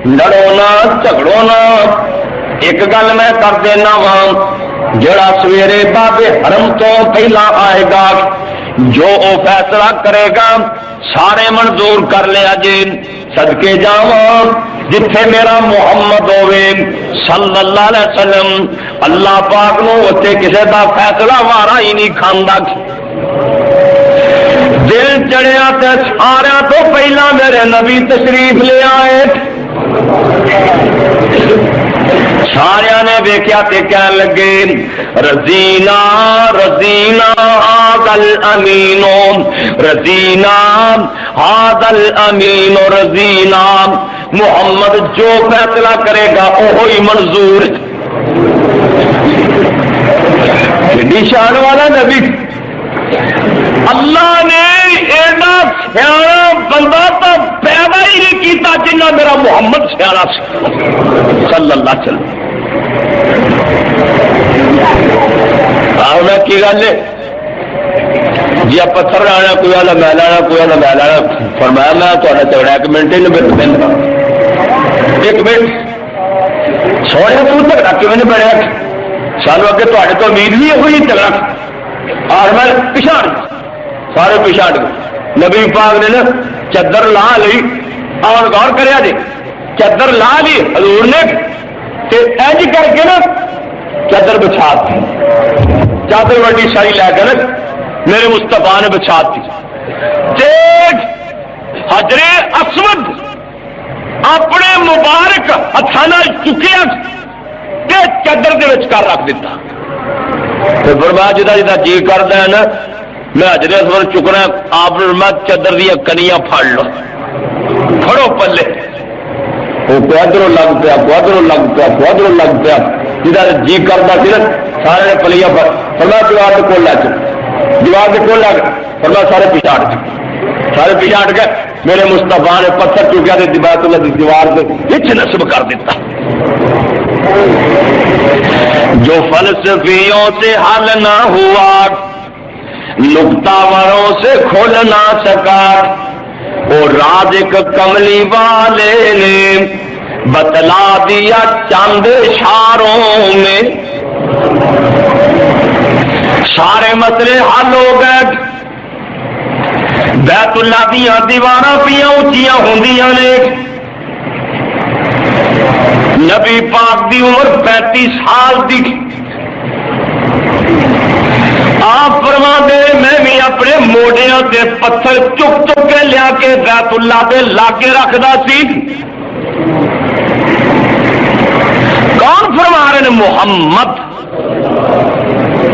لڑو نہ جھگڑو نہ، ایک گل میں کر دینا وا، جڑا سویرے بابے حرم تو پہلا آئے گا جو او فیصلہ کرے گا سارے منظور کر لیا جی۔ صدقے جاواں جتھے میرا محمد ہوئے صلی اللہ علیہ وسلم، اللہ پاک نو اتنے کسی کا فیصلہ وارا ہی نہیں کھانا۔ دل چڑھیا تے سارا تو پہلا میرے نبی تشریف لے آئے، سارے نے ویکھیا تے کہن لگے رضینا رضینا ھذا الامین، رضینا ھذا الامین، رضینا محمد جو فیصلہ کرے گا وہی منظور۔ کتنی شان والا نبی، اللہ نے ایڈا سیاح بندہ تو پیدا ہی نہیں کیتا جنہ میرا محمد سیاح صلی اللہ علیہ وسلم۔ کی گل ہے جی آپ پتھر لانا، کوئی والا میں لانا، کوئی والا میں لانا، فرمایا میں تھوڑا چوڑا ایک منٹ ہی دینا، ایک منٹ سونے تو جھگڑا کیوں نہیں بڑھیا، سانو اگے تے تو امید بھی ہوئی جھگڑا، اور میں پچھاڑ سارے پچھاڑ گئے۔ نبی پاک نے نا چادر لا لی، اور غور کریا جی چادر لا لی حضور نے تے انج کر کے نا چادر بچھا دی، چادر وڈی ساری لے کر میرے مصطفیٰ نے بچھا دی۔ حجر اسود اپنے مبارک ہاتھوں نال چکیا تے چادر دے وچکار رکھ دیتا۔ فرمایا جدا جدا جی کردا ہے نا میں حجر اسود چکنا، آپ میں چادر دیا کنیاں پھڑ لو، پھڑو پلے، وہ ادھروں لگ پیا، ادھروں لگ پیا، ادھروں لگ پیا، جدا جی کرتا سی نا سارے نے پلیاں پھڑ۔ فرمایا جواب کے کول لے چل، جواب کے کول لگ، فرمایا سارے پیچھے ہٹ گئے، سارے پیچھے ہٹ گئے۔ میرے مصطفیٰ نے پتھر چکیا تے بیت اللہ دی دیوار سے ہچ نصب کر دیتا۔ جو فلسفیوں سے حل نہ ہوا، نکتاوروں سے کھل نہ سکا، وہ راز ایک کملی والے نے بتلا دیا چند اشاروں میں، سارے مسئلے حل ہو گئے۔ بیت اللہ دیا دیواراں پیا اونچیاں ہوندیاں نے، نبی پاک دی عمر 35 سال دی، آپ فرما دے میں بھی اپنے موڈیاں سے پتھر چک چک کے لیا کے بیت اللہ دے لاگے رکھدا سی۔ کون فرما رہے ہیں؟ محمد۔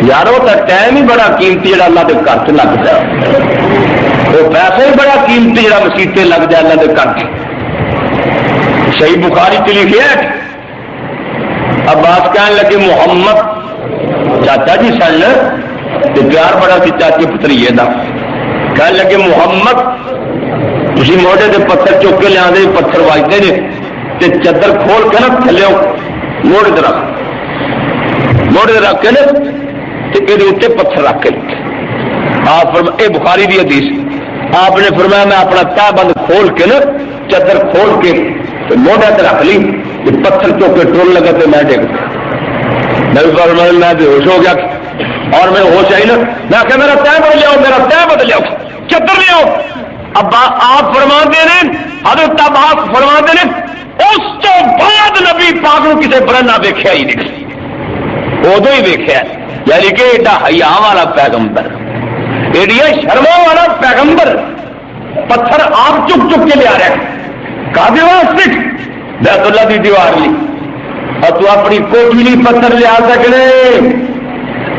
یارو کا ٹائم ہی بڑا قیمتی جڑا اللہ دے گھر سے لگ جائے، وہ پیسہ ہی بڑا قیمتی جڑا مسیطے لگ جائے اللہ دے گھر سے۔ صحیح بخاری چ لکھے عباس کہنے لگے محمد چاچا جی سن تے پیار بڑا سی چاچے پتریے دا، کہنے لگے محمد تسی موڈے دے پتھر چک کے لیا دے، پتھر وجدے نے تے چادر کھول کے نا تھلے موڑے دے رکھ، موڑے دے رکھ کے نا تے یہ اتنے پتھر رکھ کے آپ فرمایا، اے بخاری دی حدیث، آپ نے فرمایا میں اپنا تہ بند کھول کے نا چادر کھول کے موڈے تے رکھ لی، پتھر چوک کے ٹول لگا تو میں ڈگ گیا۔ میں بے ہوش ہو گیا اور میں ہوش آئی نا، میں کہ میرا تہ بدل لیاؤ، میرا تہ بدل لیاؤ، چادر لیاؤ۔ اب آپ فرما دے رہے حضرت عباس فرما دے رہے اس تو بعد نبی پاک نو کسی برہنہ ویکھیا ہی نہیں، ادو ہی ویکھیا، یعنی کہ ایڈا حیا والا پیغمبر، ایڈیا شرما والا پیغمبر پتھر آپ چک چک کے لیا رہا کافی واسطے بیت اللہ کی دیوار لی، اور تو اپنی کوٹھی لی پتھر لیا سکنے،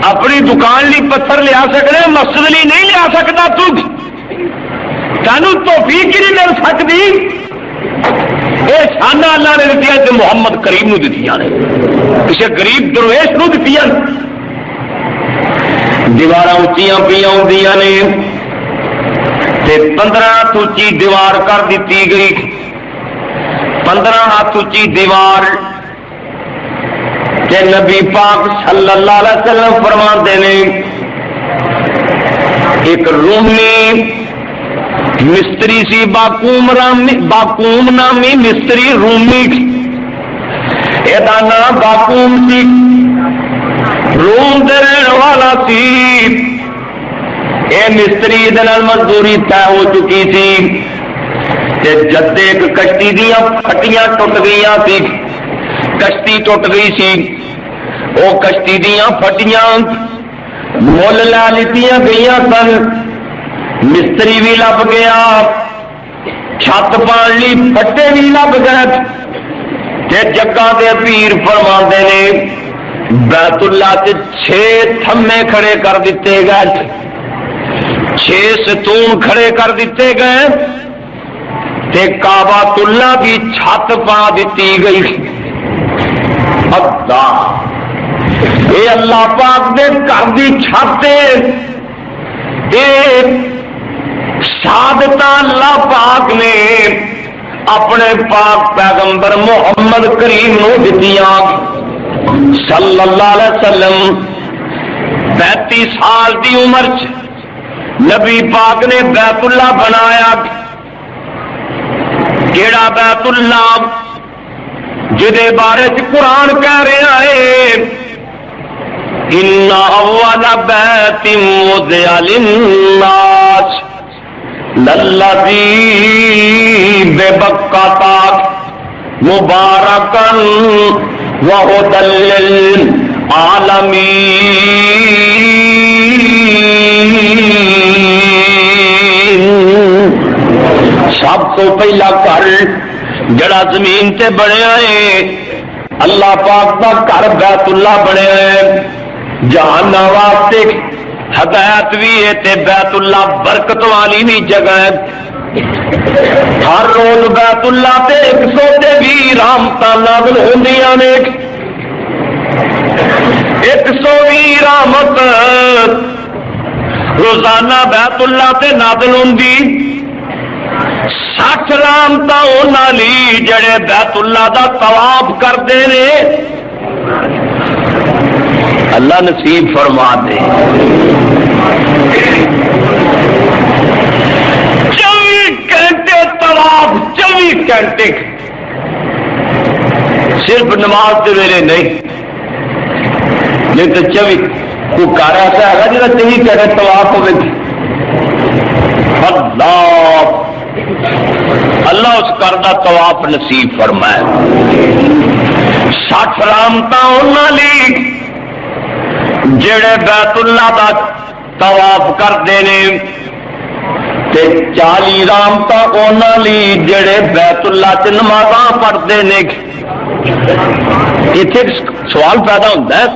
اپنی دکان لی پتھر لیا سکنے، مسجد لی نہیں لیا سکتا، تینوں توفیق ہی نہیں مل سکتی، یہ شانہ اللہ نے دیتی ہے محمد کریم نو دیتی نے، کسی غریب درویش نو دیتی ہیں، دیوار اچیاں پیا ہوندیاں نے، 15 ہاتھ اچھی دیوار کر دیتی گئی، 15 ہاتھ اچھی دیوار کہ نبی پاک صلی اللہ علیہ وسلم فرماتے ہیں ایک رومی مستری سی باقوم نامی مستری رومی، یہ نام باقوم سی، روم دے رہن والا سی، یہ مستری دے نال مزدوری طے ہو چکی تھی، جد ایک کشتی دیا پھٹیاں ٹوٹ گئی سی، کشتی ٹوٹ گئی سی، وہ کشتی دیا پھٹیاں مول لا لیتیاں گئی سن، مستری بھی لب گیا، چھت پان لی پٹے بھی لب گئے، تے جگہ دے پیر فرماندے نے بیت اللہ سے 6 تھمے کھڑے کر دیتے گئے، 6 ستون کھڑے کر دیتے گئے، تے کعبۃ اللہ کی چھت پا دیتی گئی۔ اللہ اے اللہ پاک دے گھر دی چھت سعادتاں اللہ پاک نے اپنے پاک پیغمبر محمد کریم نو دتیاں صلی اللہ علیہ وسلم۔ 35 سال دی عمر نبی پاک نے بیت اللہ بنایا، کیڑا بیت اللہ جدے بارے قرآن کہہ رہا ہے ان اول بیت وضع للناس للذی ببکۃ مبارکا وہدی للعالمین۔ سب تو پہلا گھر جڑا زمین تے بنیا ہے اللہ پاک دا گھر بیت اللہ بنیا ہے، جہان واسطے ہدایت بھی ہے تے بیت اللہ برکت والی بھی جگہ ہے، ہر روز بیت اللہ تے 120 رحمتاں نازل ہوندیاں نے، 120 رحمت روزانہ بیت اللہ تے نازل ہوندی، 60 رحمتاں انہاں لئی جڑے بیت اللہ دا طواف کردے نے، اللہ نصیب فرما دے۔ 24 گھنٹے طواف، 24 گھنٹے، صرف نماز کے ویلے نہیں تو 24 کو گھر ایسا ہے جا 24 گھنٹے طواف ہوئے، اللہ اس گھر کا طواف نصیب فرمائے۔ 60 رحمتاں انہاں لئی جڑے بیت اللہ دا طواف کرتے ہیں، تے 40 رحمتاں انہاں لئی جڑے بیت اللہ چ نمازاں پڑھتے ہیں۔ اتنے سوال پیدا ہوتا ہے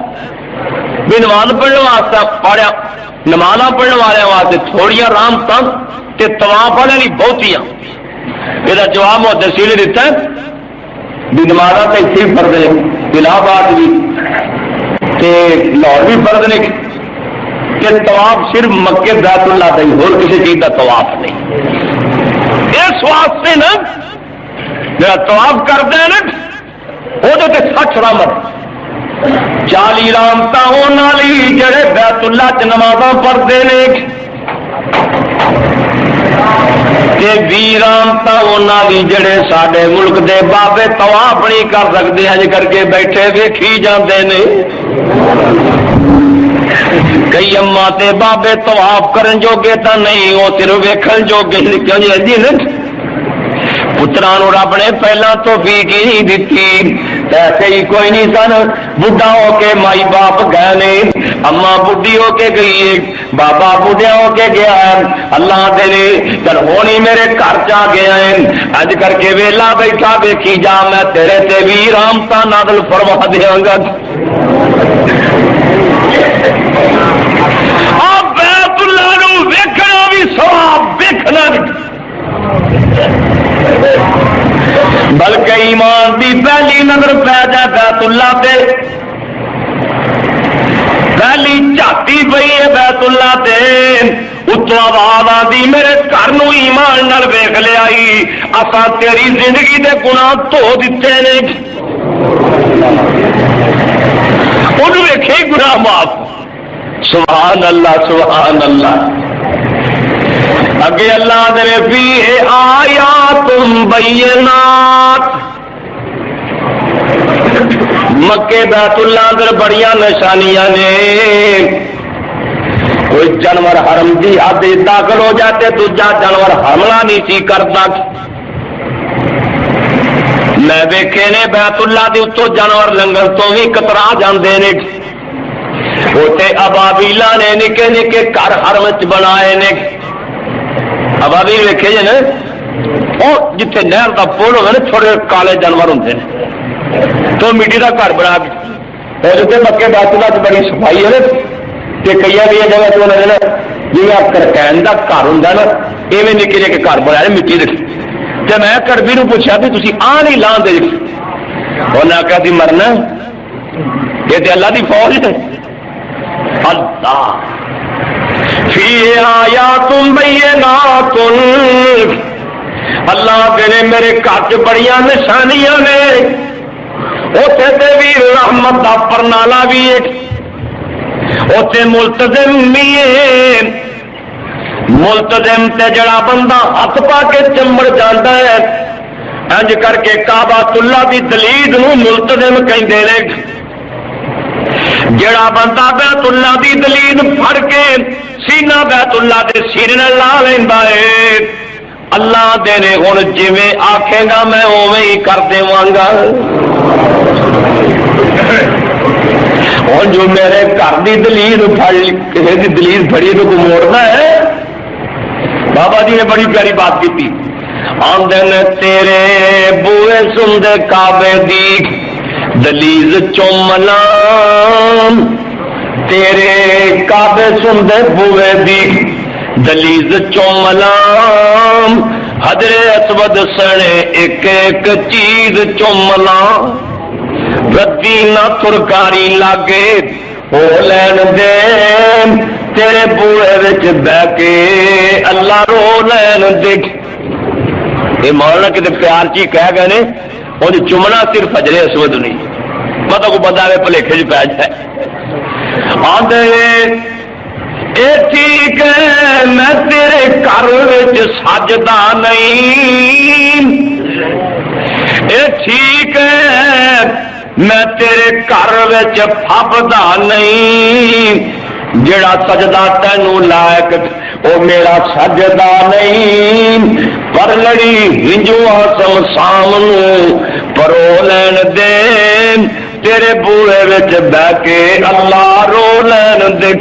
بھی نماز پڑھنے واسطے پڑھیا، نماز پڑھنے والے واسطے تھوڑیاں رحمتاں تے طواف والے لئی بہتیاں، یہ جواب محدثین نے دیتا ہے بھی نماز تو اتنے بھی پڑھتے ہیں، الہ آباد بھی لاہور بھی فرض نے کہ طواف صرف مکے بیت اللہ کا ہی، اور کسی چیز کا طواف نہیں۔ اس واسطے نا جڑا طواف کرتا ہے نا وہ 60 رحمت، 40 رحمتاں انہاں لئی جڑے بیت اللہ چ نمازاں پڑھتے ہیں، 20 رحمتاں انہاں لئی جڑے ساڈے ملک دے بابے طواف نہیں کر سکتے، اج کر کے بیٹھے ویکھی جاندے نے۔ کئی اما تے بابے طواف کرن جوگے تا نہیں، وہ صرف ویکھن جوگے، کیوں جی پتراں نوں رب نے پہلا توفیق ہی نہیں دتی، ایسے ہی کوئی نہیں سن، بڈھا ہو کے مائی باپ گئے نے، اما بڈھی ہو کے گئی ہے، بابا بڈھیا ہو کے گیا ہے، اللہ دے نے چل ہونی میرے گھر چا گیا ہے، اج کر کے ویلا بیٹھا ویکھی جا میں تیرے تے بھی رحمت نازل فرما دیاں گا۔ بیت اللہ نو ویکھنا بھی ثواب، ویکھنا بھی، بلکہ ایمان دی پہلی نظر پہ جائے بیت اللہ تے، پہلی جھاتی پئی ہے بیت اللہ تے، اتوں آواز آدی میرے گھر نو ایمان نال ویکھ لیا، اساں تیری زندگی دے گناہ دھو دتے نے، انہوں ویکھے گناہ معاف۔ سبحان اللہ سبحان اللہ۔ اگے اللہ دے فیہ آیات بینات، مکے بیت اللہ اندر بڑیاں نشانیاں نے، کوئی جانور حرم دی حد داخل ہو جاتے دوجا جانور حملہ نہیں سی کرتا، میں ویکھے نے بیت اللہ دے اتوں جانور لنگن تو بھی کترا جاندے نے، اوتے ابابیلا نے نکے نکے گھر حرم چ بنائے نے، ابابیل ویکھے جے نا وہ جتنے نہر کا پل ہوگا نا چھوٹے کالے جانور ہوں تو مٹی کا گھر بنا کے مکے بیت اللہ چ بڑی صفائی ہے نا، کئی جگہ تو جی آپ کرکین کا گھر ہوں نا ایویں نکے نکے گھر بنایا مٹی کے، تو میں کربی نو پوچھا بھی تھی آ نہیں لاؤ دے، انہیں آخیا سی مرنا یہ تو اللہ کی فوج ہے، اللہ فیہ آیات بینات، اللہ کہنے میرے گھر بڑیاں نشانیاں نے، اوتھے تے بھی رحمت دا پرنالا بھی ہے، اوتھے ملتزم بھی ہے، ملتزم تے جڑا بندہ ہاتھ پا کے چمڑ جاندا ہے، انج کر کے کعبۃ اللہ دی دلید نو ملتزم کہندے نے، جڑا بندہ بیت اللہ دی دلید پھڑ کے سینہ بیت اللہ دے سینے نال لا لیندا ہے، اللہ دے نے ہن جویں آکھے گا میں اوویں ہی کر دیواں گا، اور جو میرے گھر دی دلید پھڑ کسی دی دلید پھڑی تو کو موڑنا ہے۔ بابا جی نے بڑی پیاری بات کی تھی، آندے نے تیرے بوئے سندے کعبے دی دلیز چومنا، تیرے کعبے سندے بوئے دی دلیز چومنا، حجر اسود سنے ایک ایک چیز چومنا، ردی نہ ترکاری لاگے ہو لین دے، تیرے بوئے وچ بہ کے اللہ رو لین دے۔ یہ مولانا کتے پیار چی کہہ گئے نے، وہ چومنا صرف حجر اسود نہیں، مطلب کو بندہ میں پلیکھے پی جائے آدھے اے ٹھیک ہے میں تیرے گھر وچ سجدہ نہیں، اے ٹھیک ہے میں تیرے گھر وچ پھبدا نہیں، جڑا سجدہ تینوں لائق وہ میرا سجدہ نہیں، پر لڑی ہنجو سمسام پرو لین دے، تیرے بوئے وچ بہ کے اللہ رو لین دے،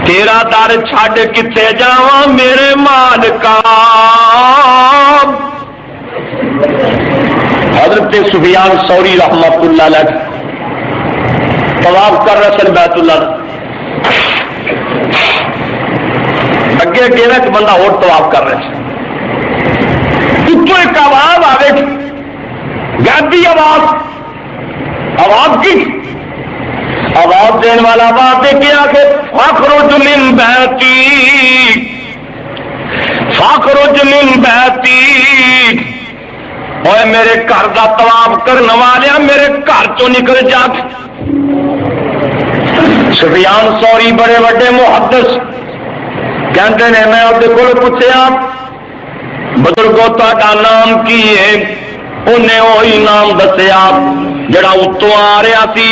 تیرا در چھڈ کتے جاواں میرے مالکا۔ حضرت سفیان ثوری رحمت اللہ علیہ طواف کر رہے سن بیت اللہ، اگے اگے ایک بندہ اور طواف کر رہے سن، اتوں ایک آواز آئے غیبی آواز کی آواز دین والا آواز دے کے آ کے فاخرج من بیتی، فاخرج من بیتی، اوے میرے گھر دا طواف کرنے والے میرے گھر چوں نکل جا۔ سفیان ثوری بڑے بڑے محدث کہتے ہیں میں وہ پوچھا بزرگوں تا نام کی ہے، انہیں وہی نام دسیا جڑا اتوں آ رہا سی،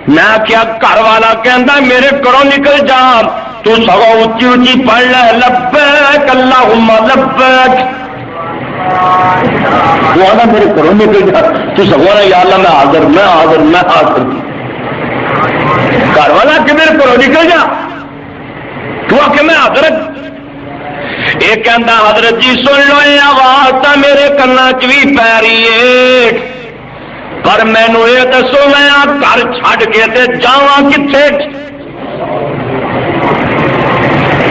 میں کیا گھر والا کہندا میرے گھروں نکل جا، تو سگوں اچھی اچھی پڑھ لے لبیک اللہم لبیک، وہ آنا میرے گھروں نکل جا تو سگو نا یا اللہ میں حاضر میں حاضر میں حاضر گھر والا کہ میرے گھروں نکل جا تو آ کے میں حاضر یہ کہندا حضرت جی سن لو یہ آواز تو میرے کنا چ بھی پی رہی ہے پر مینو یہ دسو میں گھر چھڈ کے تے جاواں کتھے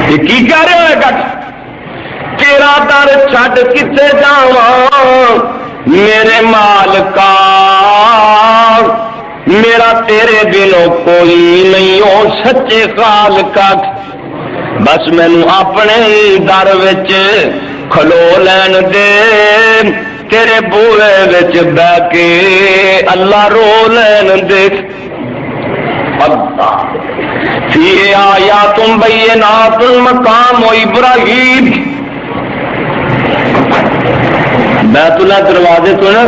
یہ کی کہہ رہے ہوئے گا تیرا در چھڈ کتنے جاواں میرے مالکا میرا تیرے بنوں کوئی نہیں ہو سچے خالقا بس مینو اپنے در وچ کھلو لین دے تیرے بوئے وچ بہ کے اللہ رو لین دے اللہ فی آیات بینات مقام ابراہیم بیت اللہ دروازے تو نا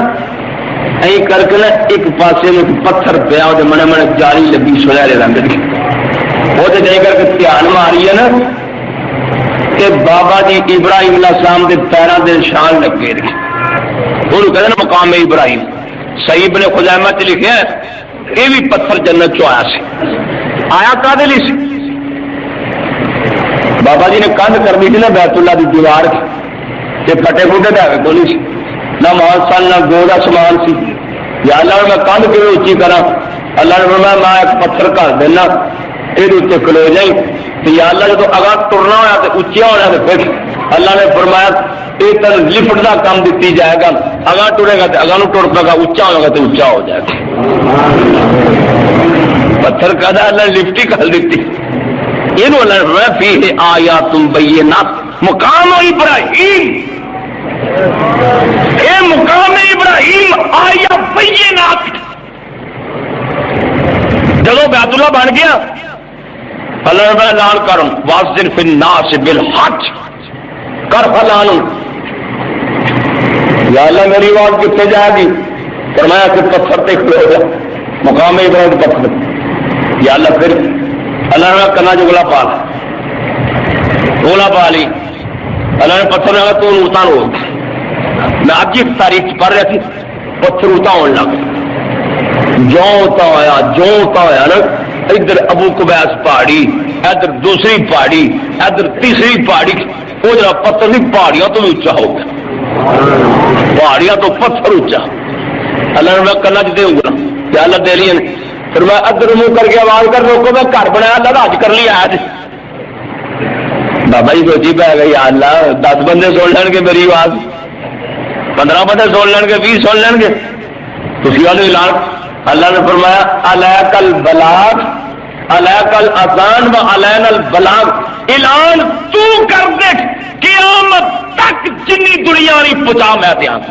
این کر کے نا ایک پاسے میں پتھر پیا وہ منے منے جاری لگی سنہرے رنگ کی وہ تو جائی کر کے دھیان ماری ہے نا کہ بابا جی ابراہیم علیہ السلام کے پیروں کے نشان لگے رہے وہ کہتے ہیں نا مقام ابراہیم صحیح ابن خزیمہ چ لکھا ہے یہ بھی پتھر جنت چو آیا سی آیا کادے لی سی بابا جی نے کندھ کر دی تھی نا بیت اللہ کی دیوار کی پھٹے پھوٹے دے کو نہیں سی نہ مانسال نہ گوڑا سامان سی یا اللہ نے میں کندھ کیوں اچھی کرا اللہ نے فرمایا میں ایک پتھر کر دینا یہ اتنے کھلو جائی تو یا اللہ جب اگاں ٹرنا ہوا تو اچیا ہونا تو پھر اللہ نے فرمایا یہ تن لفٹ کا کام دیتی جائے گا اگاں ٹرے گا تو اگاں ٹر پے گا اچا ہوگا تو اچا ہو جائے گا پتھر کا اللہ نے لفٹ ہی کر دیتی یہ اللہ نے فرمایا فی آیات بینات مقام ابراہیم اے مقام ابراہیم آیا بینات چلو بیت اللہ بن گیا اللہ نے اعلان کروں واذن فی الناس بالحج کر فلان یا اللہ میری آواز کتنے جائے گی فرمایا کہ پتھر پہ کھڑے ہو جا مقام ابراہیم پتھر یا اللہ پھر اللہ نے کنا جو گلا پا گولا پا لی اللہ نے پتھر نے تو اتار ہو میں آج کی تاریخ پڑھ رہی تھی پتھر اتا ہونے لگا جو ہوتا ہوا نا ادھر ابو قبیس پہاڑی ادھر دوسری پہاڑی ادھر تیسری پہاڑی وہ جرا پتھر نہیں پہاڑیاں تو بھی اونچا ہو گیا پہاڑیاں تو پتھر اونچا اللہ نے میں کنا چ دوں گا کیا اللہ دے رہی ہے پھر میں ادھر منہ کر کے آواز کر روکو میں گھر بنایا اللہ حج کر لیا آج بابا جی سوچی پی گئی اللہ 10 بندے سن لین گے میری آواز 15 بندے سن لین گے 20 سن لین گے تھی والے اعلان اللہ نے فرمایا علیک البلاغ علیک الاذان و علینا البلاغ اعلان تو کر دے قیامت تک جنی دنیا نہیں پہنچا میں دھیان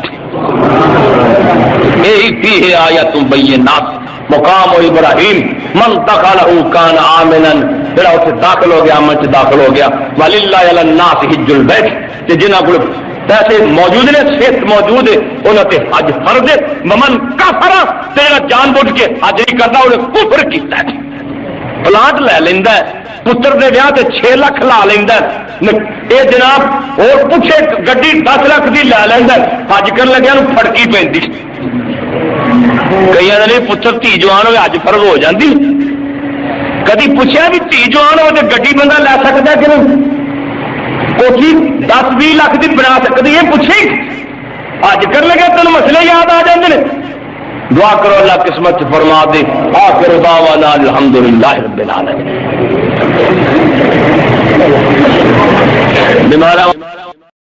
یہی فیہ آیات بینات مقام ابراہیم من دخلہ کان آمنا پھر اسے داخل ہو گیا امن سے داخل ہو گیا وللہ علی الناس حج البیت کہ جنہاں کو پیسے موجود نے صحت موجود ہے انہوں نے حج فرض ہے ممن کفر تیرا جان بوجھ کے حج نہیں کرتا انہیں کفر کیتا ہے پلاٹ لے لیندا ہے پتر دے بیاہ تے 6 لاکھ لا لیندا ہے اے جناب اور پوچھے گڈی 10 لاکھ دی لے لیندا ہے حج کرن لگیا نو پھڑکی پیندی کئی نے پتر دھی جوان ہوئے حج فرض ہو جاندی کدی پوچھا بھی دھی جوان ہو تو گڈی بندہ لے سکتا کہ نہیں کوٹھی 10-20 لاکھ دی بنا سکتی ہے پوچھی حج کر لگے تین مسئلے یاد آ جاندے نے دعا کرو اللہ قسمت فرما دے آخر دعوانا الحمدللہ رب العالمین بیمارا